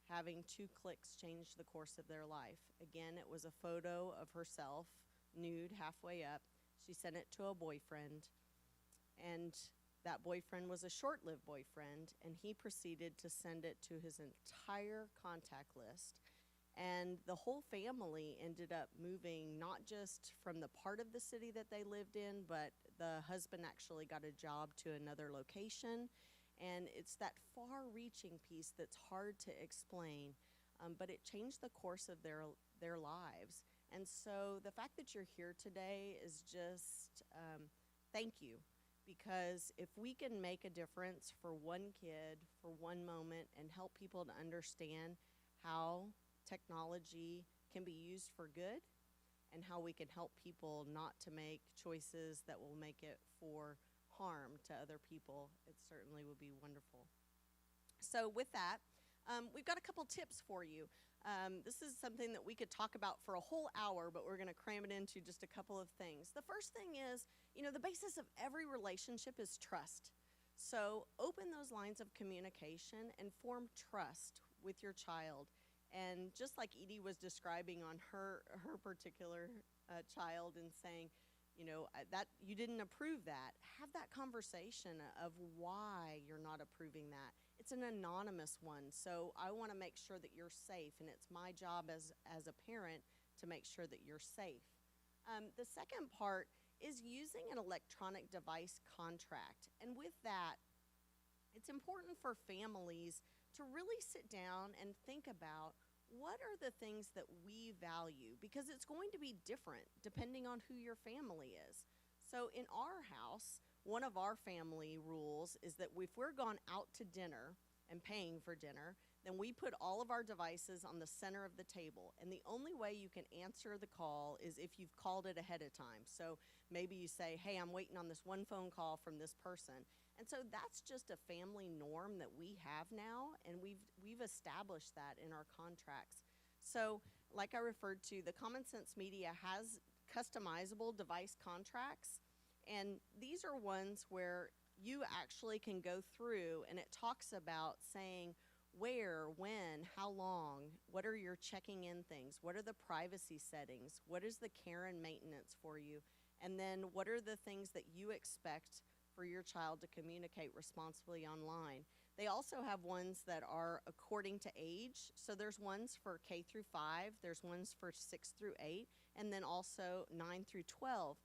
having 2 clicks change the course of their life. Again, it was a photo of herself, nude, halfway up. She sent it to a boyfriend, and that boyfriend was a short-lived boyfriend, and he proceeded to send it to his entire contact list. And the whole family ended up moving not just from the part of the city that they lived in, but the husband actually got a job to another location. And it's that far-reaching piece that's hard to explain, but it changed the course of their lives. And so the fact that you're here today is just thank you. Because if we can make a difference for one kid, for one moment, and help people to understand how technology can be used for good and how we can help people not to make choices that will make it for harm to other people, it certainly would be wonderful. So with that, we've got a couple tips for you. This is something that we could talk about for a whole hour, but we're going to cram it into just a couple of things. The first thing is, the basis of every relationship is trust. So open those lines of communication and form trust with your child. And just like Edie was describing on her particular child and saying, that you didn't approve that, have that conversation of why you're not approving that. It's an anonymous one, so I want to make sure that you're safe, and it's my job as a parent to make sure that you're safe. The second part is using an electronic device contract, and with that, it's important for families to really sit down and think about what are the things that we value? Because it's going to be different depending on who your family is. So in our house, one of our family rules is that if we're gone out to dinner and paying for dinner, then we put all of our devices on the center of the table. And the only way you can answer the call is if you've called it ahead of time. So maybe you say, hey, I'm waiting on this one phone call from this person. And so that's just a family norm that we have now, and we've established that in our contracts. So like I referred to, the Common Sense Media has customizable device contracts, and these are ones where you actually can go through and it talks about saying where, when, how long, what are your checking in things, what are the privacy settings, what is the care and maintenance for you, and then what are the things that you expect for your child to communicate responsibly online. They also have ones that are according to age. So there's ones for K through 5, there's ones for 6 through 8, and then also 9 through 12.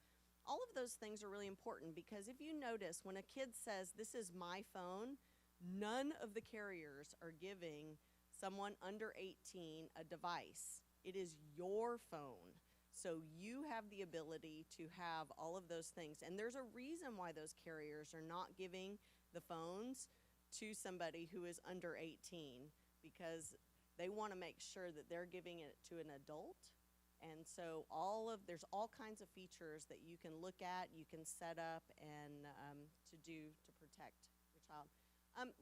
All of those things are really important because if you notice, when a kid says, this is my phone, none of the carriers are giving someone under 18 a device. It is your phone. So you have the ability to have all of those things. And there's a reason why those carriers are not giving the phones to somebody who is under 18, because they want to make sure that they're giving it to an adult. And so there's all kinds of features that you can look at, you can set up, and to protect your child.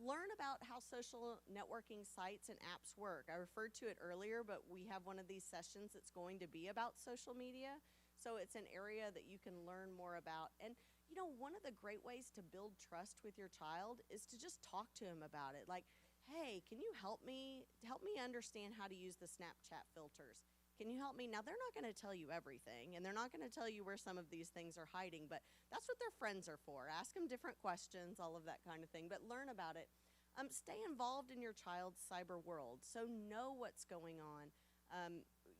Learn about how social networking sites and apps work. I referred to it earlier, but we have one of these sessions that's going to be about social media. So it's an area that you can learn more about. And you know, one of the great ways to build trust with your child is to just talk to him about it. Like, hey, can you help me understand how to use the Snapchat filters? Can you help me? Now, they're not going to tell you everything, and they're not going to tell you where some of these things are hiding, but that's what their friends are for. Ask them different questions, all of that kind of thing, but learn about it. Stay involved in your child's cyber world, so know what's going on.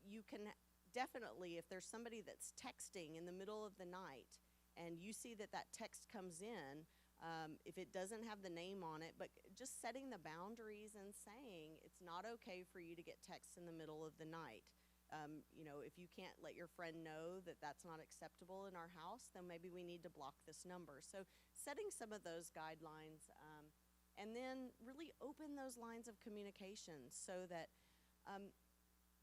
You can definitely, if there's somebody that's texting in the middle of the night, and you see that text comes in, if it doesn't have the name on it, but just setting the boundaries and saying it's not okay for you to get texts in the middle of the night. You know, if you can't let your friend know that that's not acceptable in our house, then maybe we need to block this number. So setting some of those guidelines, and then really open those lines of communication so that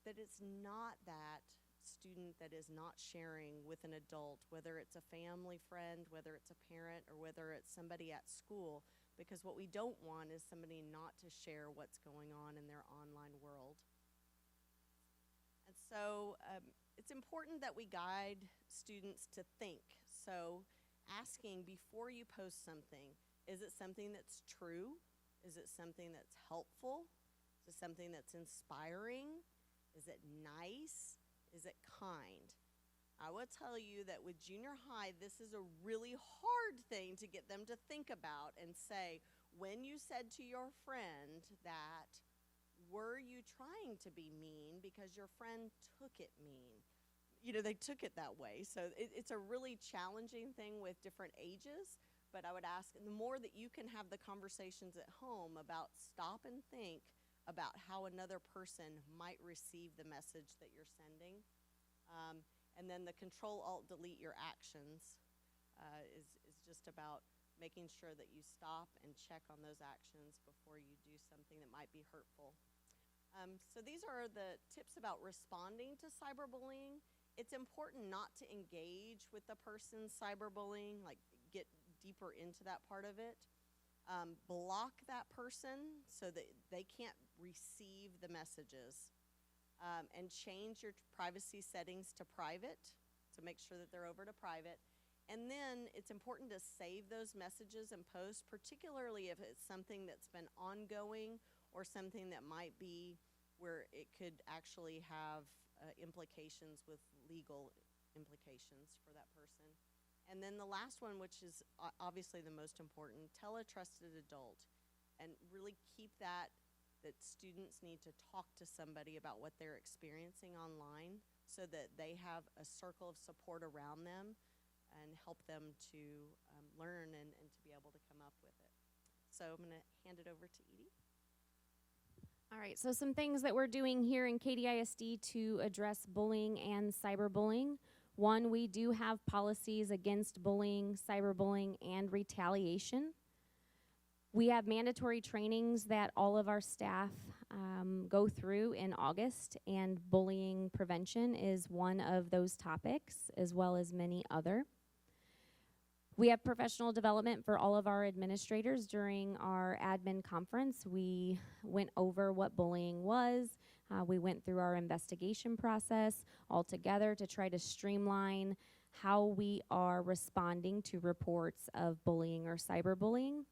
that it's not that student that is not sharing with an adult, whether it's a family friend, whether it's a parent, or whether it's somebody at school, because what we don't want is somebody not to share what's going on in their online world. And so it's important that we guide students to think. So asking before you post something, is it something that's true? Is it something that's helpful? Is it something that's inspiring? Is it nice? Is it kind? I will tell you that with junior high, this is a really hard thing to get them to think about and say, when you said to your friend that, were you trying to be mean because your friend took it mean? You know, they took it that way. So it's a really challenging thing with different ages, but I would ask, the more that you can have the conversations at home about stop and think about how another person might receive the message that you're sending. And then the Control-Alt-Delete your actions is just about making sure that you stop and check on those actions before you do something that might be hurtful. So these are the tips about responding to cyberbullying. It's important not to engage with the person's cyberbullying, like get deeper into that part of it. Block that person so that they can't receive the messages. And change your privacy settings to private, so make sure that they're over to private. And then it's important to save those messages and posts, particularly if it's something that's been ongoing or something that might be where it could actually have implications with legal implications for that person. And then the last one, which is obviously the most important, tell a trusted adult, and really keep that students need to talk to somebody about what they're experiencing online so that they have a circle of support around them and help them to learn and to be able to come up with it. So I'm going to hand it over to Edie. All right, so some things that we're doing here in KDISD to address bullying and cyberbullying. One, we do have policies against bullying, cyberbullying, and retaliation. We have mandatory trainings that all of our staff go through in August, and bullying prevention is one of those topics, as well as many other. We have professional development for all of our administrators during our admin conference. We went over what bullying was. We went through our investigation process all together to try to streamline how we are responding to reports of bullying or cyberbullying.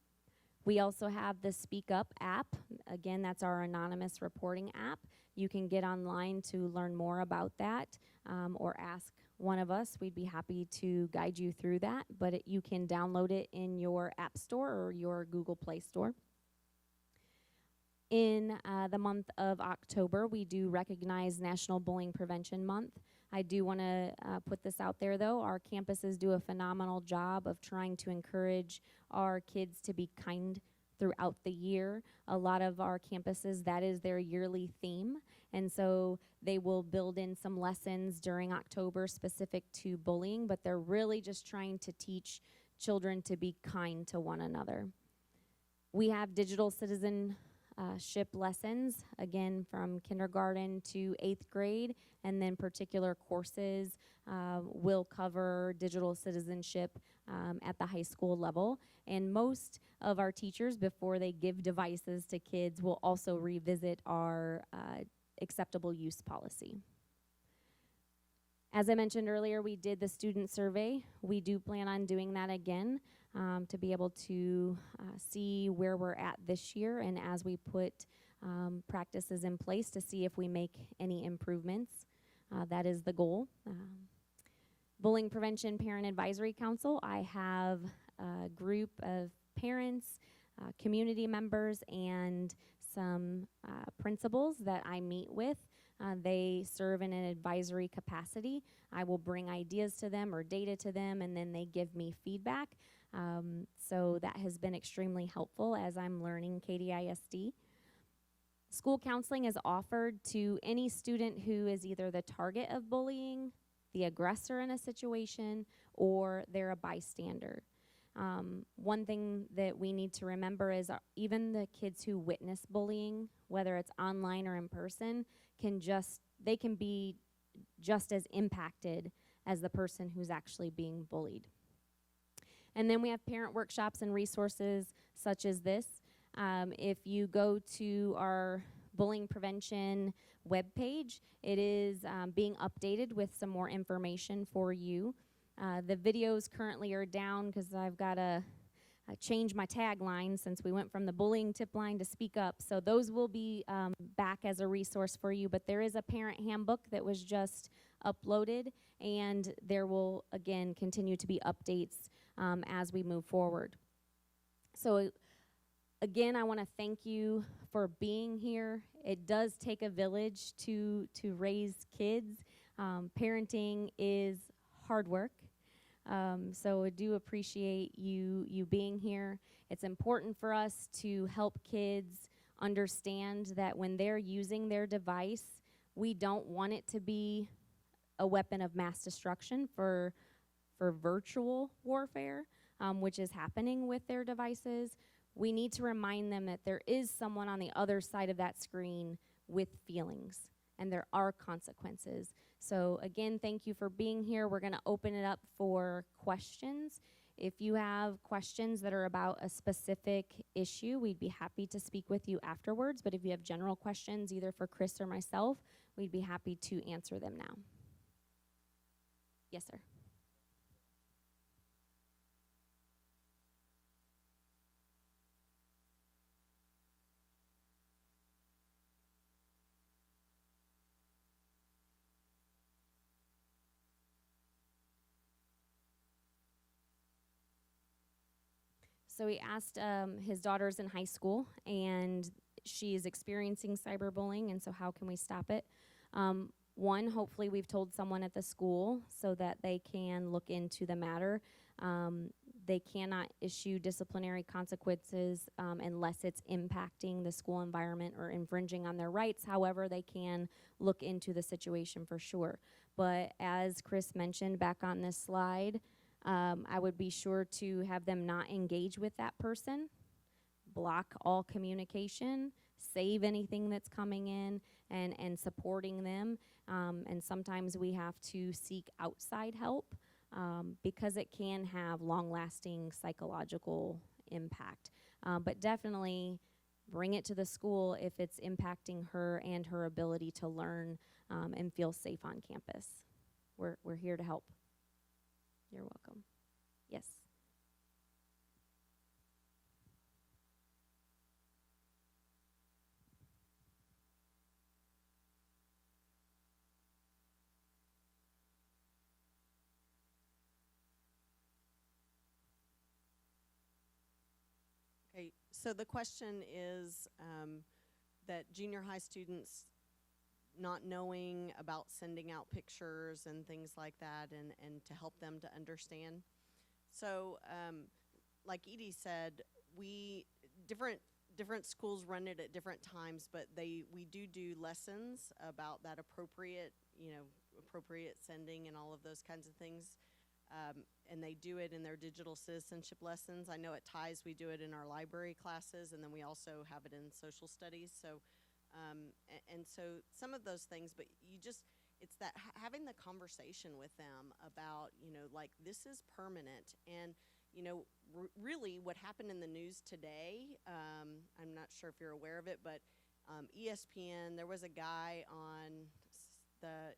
We also have the Speak Up app. Again, that's our anonymous reporting app. You can get online to learn more about that or ask one of us. We'd be happy to guide you through that, but you can download it in your App Store or your Google Play Store. In the month of October, we do recognize National Bullying Prevention Month. I do want to put this out there, though. Our campuses do a phenomenal job of trying to encourage our kids to be kind throughout the year. A lot of our campuses, that is their yearly theme, and so they will build in some lessons during October specific to bullying, but they're really just trying to teach children to be kind to one another. We have digital citizenship lessons, again, from kindergarten to 8th grade, and then particular courses will cover digital citizenship at the high school level. And most of our teachers, before they give devices to kids, will also revisit our acceptable use policy. As I mentioned earlier, we did the student survey. We do plan on doing that again to be able to see where we're at this year, and as we put practices in place to see if we make any improvements. That is the goal. Bullying Prevention Parent Advisory Council, I have a group of parents, community members, and some principals that I meet with. They serve in an advisory capacity. I will bring ideas to them or data to them, and then they give me feedback. So that has been extremely helpful as I'm learning KDISD. School counseling is offered to any student who is either the target of bullying, the aggressor in a situation, or they're a bystander. One thing that we need to remember is even the kids who witness bullying, whether it's online or in person, they can be just as impacted as the person who's actually being bullied. And then we have parent workshops and resources such as this. If you go to our bullying prevention webpage, it is being updated with some more information for you. The videos currently are down because I've got to change my tagline since we went from the bullying tip line to Speak Up. So those will be back as a resource for you. But there is a parent handbook that was just uploaded, and there will, again, continue to be updates as we move forward. So again, I want to thank you for being here. It does take a village to raise kids. Parenting is hard work. So I do appreciate you being here. It's important for us to help kids understand that when they're using their device, we don't want it to be a weapon of mass destruction for virtual warfare, which is happening with their devices. We need to remind them that there is someone on the other side of that screen with feelings, and there are consequences. So again, thank you for being here. We're going to open it up for questions. If you have questions that are about a specific issue, we'd be happy to speak with you afterwards. But if you have general questions, either for Chris or myself, we'd be happy to answer them now. Yes, sir. So he asked his daughter's in high school, and she is experiencing cyberbullying, and so how can we stop it? One, hopefully we've told someone at the school so that they can look into the matter. They cannot issue disciplinary consequences unless it's impacting the school environment or infringing on their rights. However, they can look into the situation for sure. But as Chris mentioned back on this slide, I would be sure to have them not engage with that person, block all communication, save anything that's coming in, and supporting them. And sometimes we have to seek outside help because it can have long-lasting psychological impact. But definitely bring it to the school if it's impacting her and her ability to learn and feel safe on campus. We're here to help. You're welcome. Yes. Okay, so the question is that junior high students not knowing about sending out pictures and things like that, and to help them to understand. So like Edie said, we different schools run it at different times, but we do lessons about that appropriate sending and all of those kinds of things. And they do it in their digital citizenship lessons. I know at Ties we do it in our library classes, and then we also have it in social studies. So, and so some of those things, but it's that having the conversation with them about, like, this is permanent. And, really what happened in the news today, I'm not sure if you're aware of it, but ESPN, there was a guy on the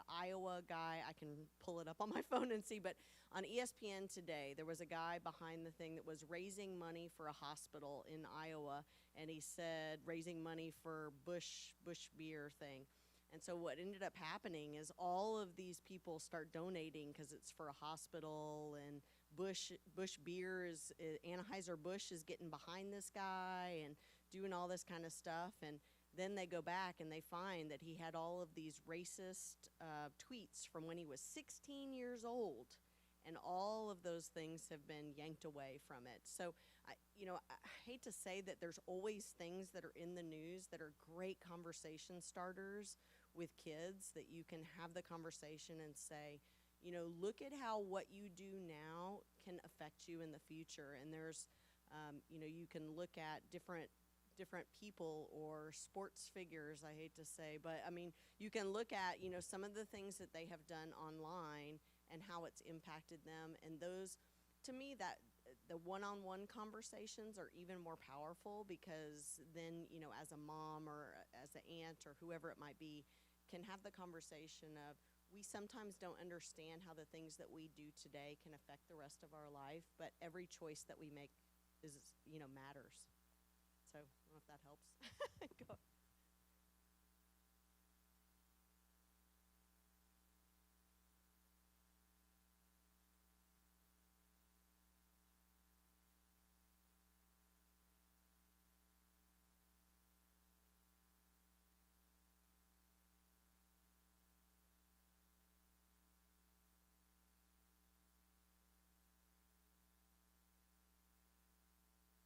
Iowa guy, I can pull it up on my phone and see, but on ESPN today, there was a guy behind the thing that was raising money for a hospital in Iowa, and he said raising money for Bush beer thing. And so what ended up happening is all of these people start donating because it's for a hospital, and Bush beer is Anheuser-Busch is getting behind this guy and doing all this kind of stuff. And then they go back and they find that he had all of these racist tweets from when he was 16 years old, and all of those things have been yanked away from it. So, I hate to say that there's always things that are in the news that are great conversation starters with kids, that you can have the conversation and say, look at how what you do now can affect you in the future. And there's, you can look at different people or sports figures, I hate to say, but I mean, you can look at, some of the things that they have done online and how it's impacted them. And those, to me, that the one-on-one conversations are even more powerful, because then, as a mom or as an aunt or whoever it might be, can have the conversation of, we sometimes don't understand how the things that we do today can affect the rest of our life, but every choice that we make is, matters. So I don't know if that helps. Go.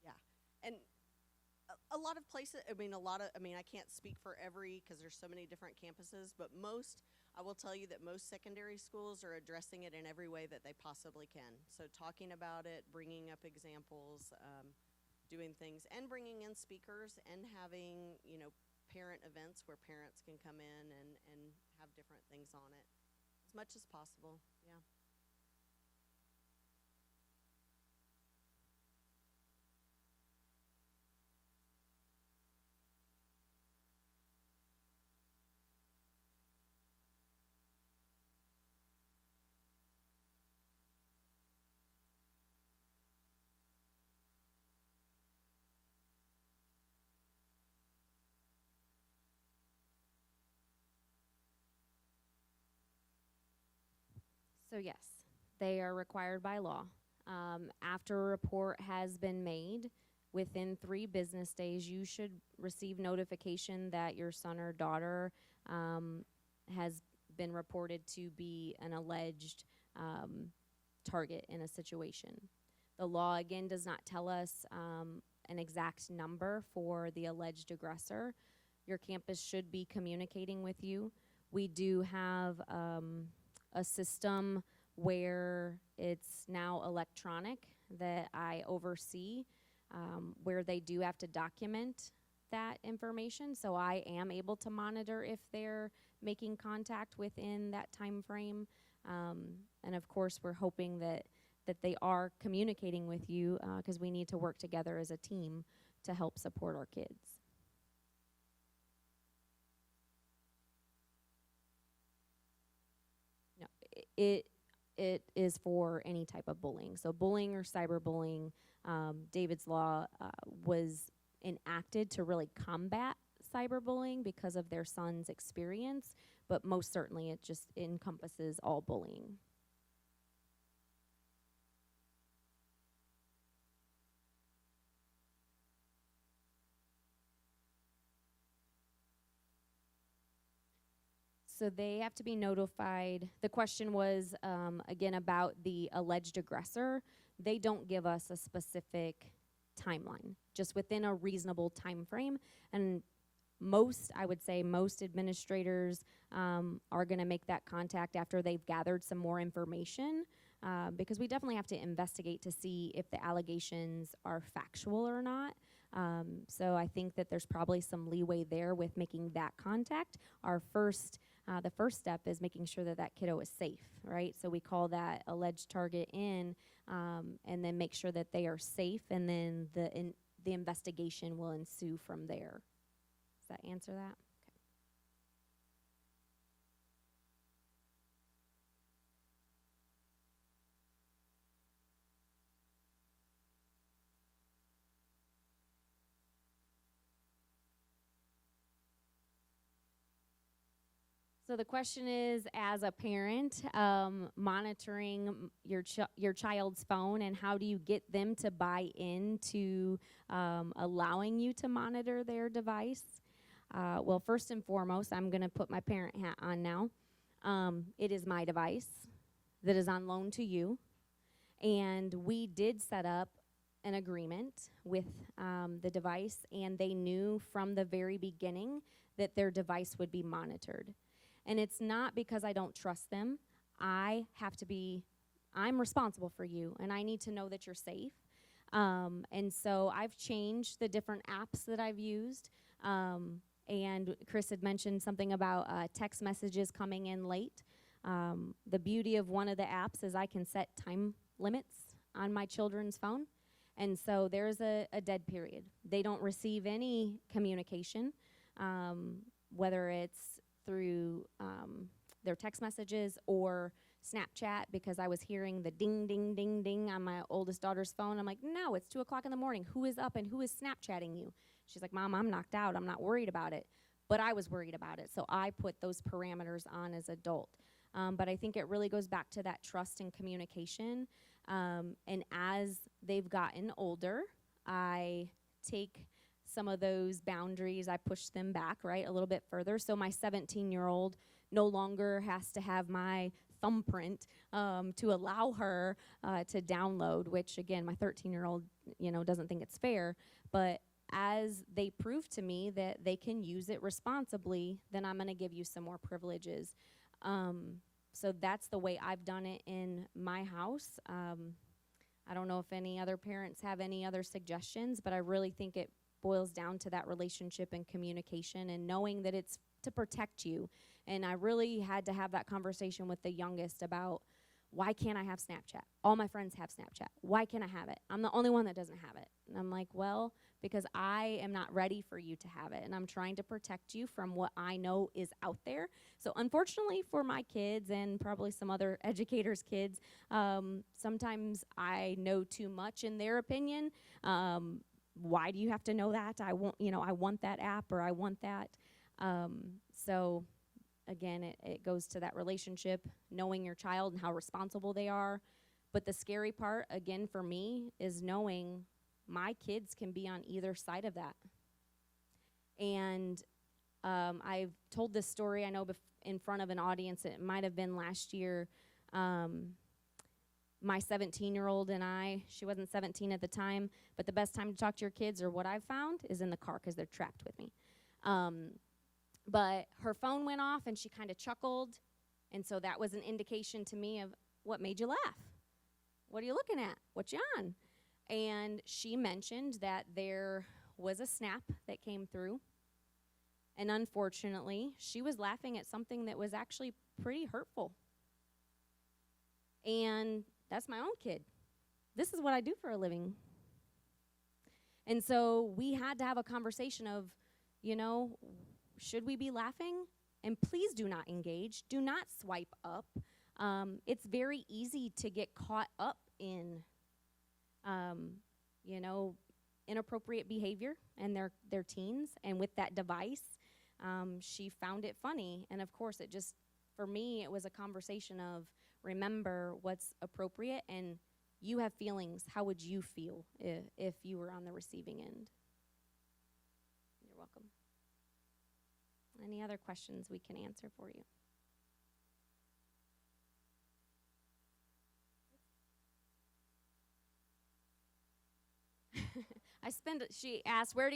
Yeah. And a lot of places, I can't speak for every, because there's so many different campuses, but I will tell you that most secondary schools are addressing it in every way that they possibly can. So talking about it, bringing up examples, doing things, and bringing in speakers, and having, parent events where parents can come in and have different things on it as much as possible. Yeah. So yes, they are required by law. After a report has been made, within 3 business days, you should receive notification that your son or daughter has been reported to be an alleged target in a situation. The law, again, does not tell us an exact number for the alleged aggressor. Your campus should be communicating with you. We do have a system where it's now electronic that I oversee, where they do have to document that information. So I am able to monitor if they're making contact within that time frame. And of course, we're hoping that they are communicating with you, because we need to work together as a team to help support our kids. No, it is for any type of bullying. So bullying or cyberbullying, David's Law was enacted to really combat cyberbullying because of their son's experience, but most certainly it just encompasses all bullying. So they have to be notified. The question was, again, about the alleged aggressor. They don't give us a specific timeline, just within a reasonable time frame. And I would say most administrators are going to make that contact after they've gathered some more information, because we definitely have to investigate to see if the allegations are factual or not. So I think that there's probably some leeway there with making that contact. The first step is making sure that that kiddo is safe, right? So we call that alleged target in, and then make sure that they are safe, and then the investigation will ensue from there. Does that answer that? Okay. So the question is, as a parent, monitoring your child's phone, and how do you get them to buy into allowing you to monitor their device? Well, first and foremost, I'm going to put my parent hat on now. It is my device that is on loan to you, and we did set up an agreement with the device, and they knew from the very beginning that their device would be monitored. And it's not because I don't trust them. I'm responsible for you, and I need to know that you're safe. And so I've changed the different apps that I've used. And Chris had mentioned something about text messages coming in late. The beauty of one of the apps is I can set time limits on my children's phone. And so there's a dead period. They don't receive any communication, whether it's through their text messages or Snapchat, because I was hearing the ding, ding, ding, ding on my oldest daughter's phone. I'm like, no, it's 2 o'clock in the morning. Who is up and who is Snapchatting you? She's like, Mom, I'm knocked out. I'm not worried about it. But I was worried about it, so I put those parameters on as adult. But I think it really goes back to that trust and communication. And as they've gotten older, I take some of those boundaries, I push them back, right, a little bit further. So my 17-year-old no longer has to have my thumbprint to allow her to download, which, again, my 13-year-old, doesn't think it's fair. But as they prove to me that they can use it responsibly, then I'm going to give you some more privileges. So that's the way I've done it in my house. I don't know if any other parents have any other suggestions, but I really think it boils down to that relationship and communication and knowing that it's to protect you. And I really had to have that conversation with the youngest about, why can't I have Snapchat? All my friends have Snapchat. Why can't I have it? I'm the only one that doesn't have it. And I'm like, well, because I am not ready for you to have it. And I'm trying to protect you from what I know is out there. So unfortunately for my kids and probably some other educators' kids, sometimes I know too much in their opinion. Why do you have to know that? I want that app, or I want that. So again, it goes to that relationship, knowing your child and how responsible they are. But the scary part, again, for me, is knowing my kids can be on either side of that. And I've told this story, I know in front of an audience, it might have been last year. My 17-year-old and I, she wasn't 17 at the time, but the best time to talk to your kids, or what I've found, is in the car because they're trapped with me. But her phone went off and she kind of chuckled, and so that was an indication to me of, what made you laugh? What are you looking at? What you on? And she mentioned that there was a snap that came through, and unfortunately, she was laughing at something that was actually pretty hurtful. And that's my own kid. This is what I do for a living. And so we had to have a conversation of, you know, should we be laughing? And please do not engage. Do not swipe up. It's very easy to get caught up in, you know, inappropriate behavior and their teens. And with that device, she found it funny. And of course, it just, for me, it was a conversation of, remember what's appropriate, and you have feelings. How would you feel if you were on the receiving end? You're welcome. Any other questions we can answer for you? She asked, where do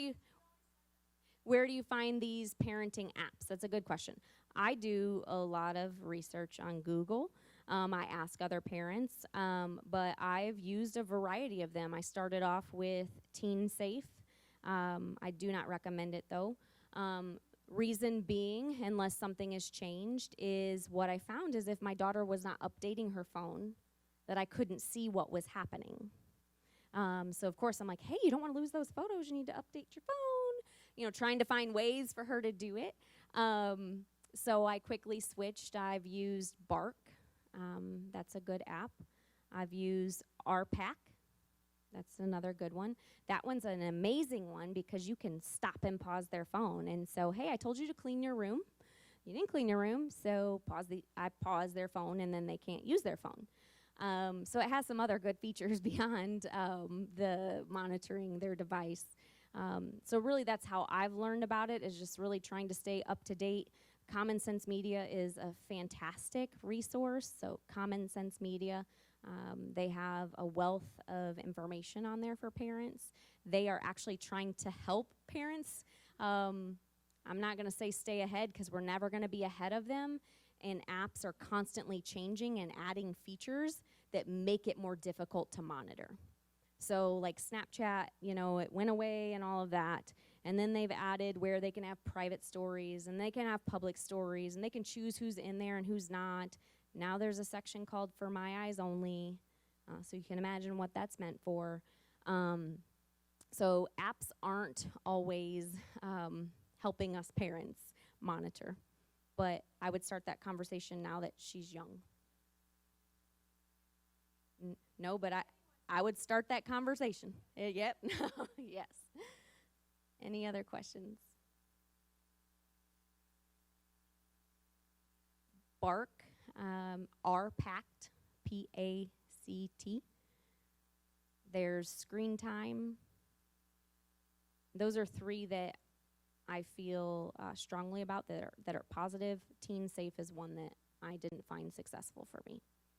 you find these parenting apps? That's a good question. I do a lot of research on Google. I ask other parents, but I've used a variety of them. I started off with Teen Safe. I do not recommend it, though. Reason being, unless something has changed, is what I found is if my daughter was not updating her phone, that I couldn't see what was happening. So, of course, I'm like, hey, you don't want to lose those photos. You need to update your phone. You know, trying to find ways for her to do it. So I quickly switched. I've used Bark. That's a good app. I've used RPAC. That's another good one. That one's an amazing one because you can stop and pause their phone. And so, hey, I told you to clean your room. You didn't clean your room, so I pause their phone, and then they can't use their phone. So it has some other good features beyond the monitoring their device. So really that's how I've learned about it, is just really trying to stay up to date. Common Sense Media is a fantastic resource. So Common Sense Media, they have a wealth of information on there for parents. They are actually trying to help parents. I'm not going to say stay ahead because we're never going to be ahead of them. And apps are constantly changing and adding features that make it more difficult to monitor. So like Snapchat, you know, it went away and all of that. And then they've added where they can have private stories and they can have public stories and they can choose who's in there and who's not. Now there's a section called For My Eyes Only. So you can imagine what that's meant for. So apps aren't always helping us parents monitor. But I would start that conversation now that she's young. No, but I would start that conversation. Yep. Yes. Any other questions? Bark, RPACT, P-A-C-T. There's Screen Time. Those are three that I feel strongly about that are positive. Teen Safe is one that I didn't find successful for me.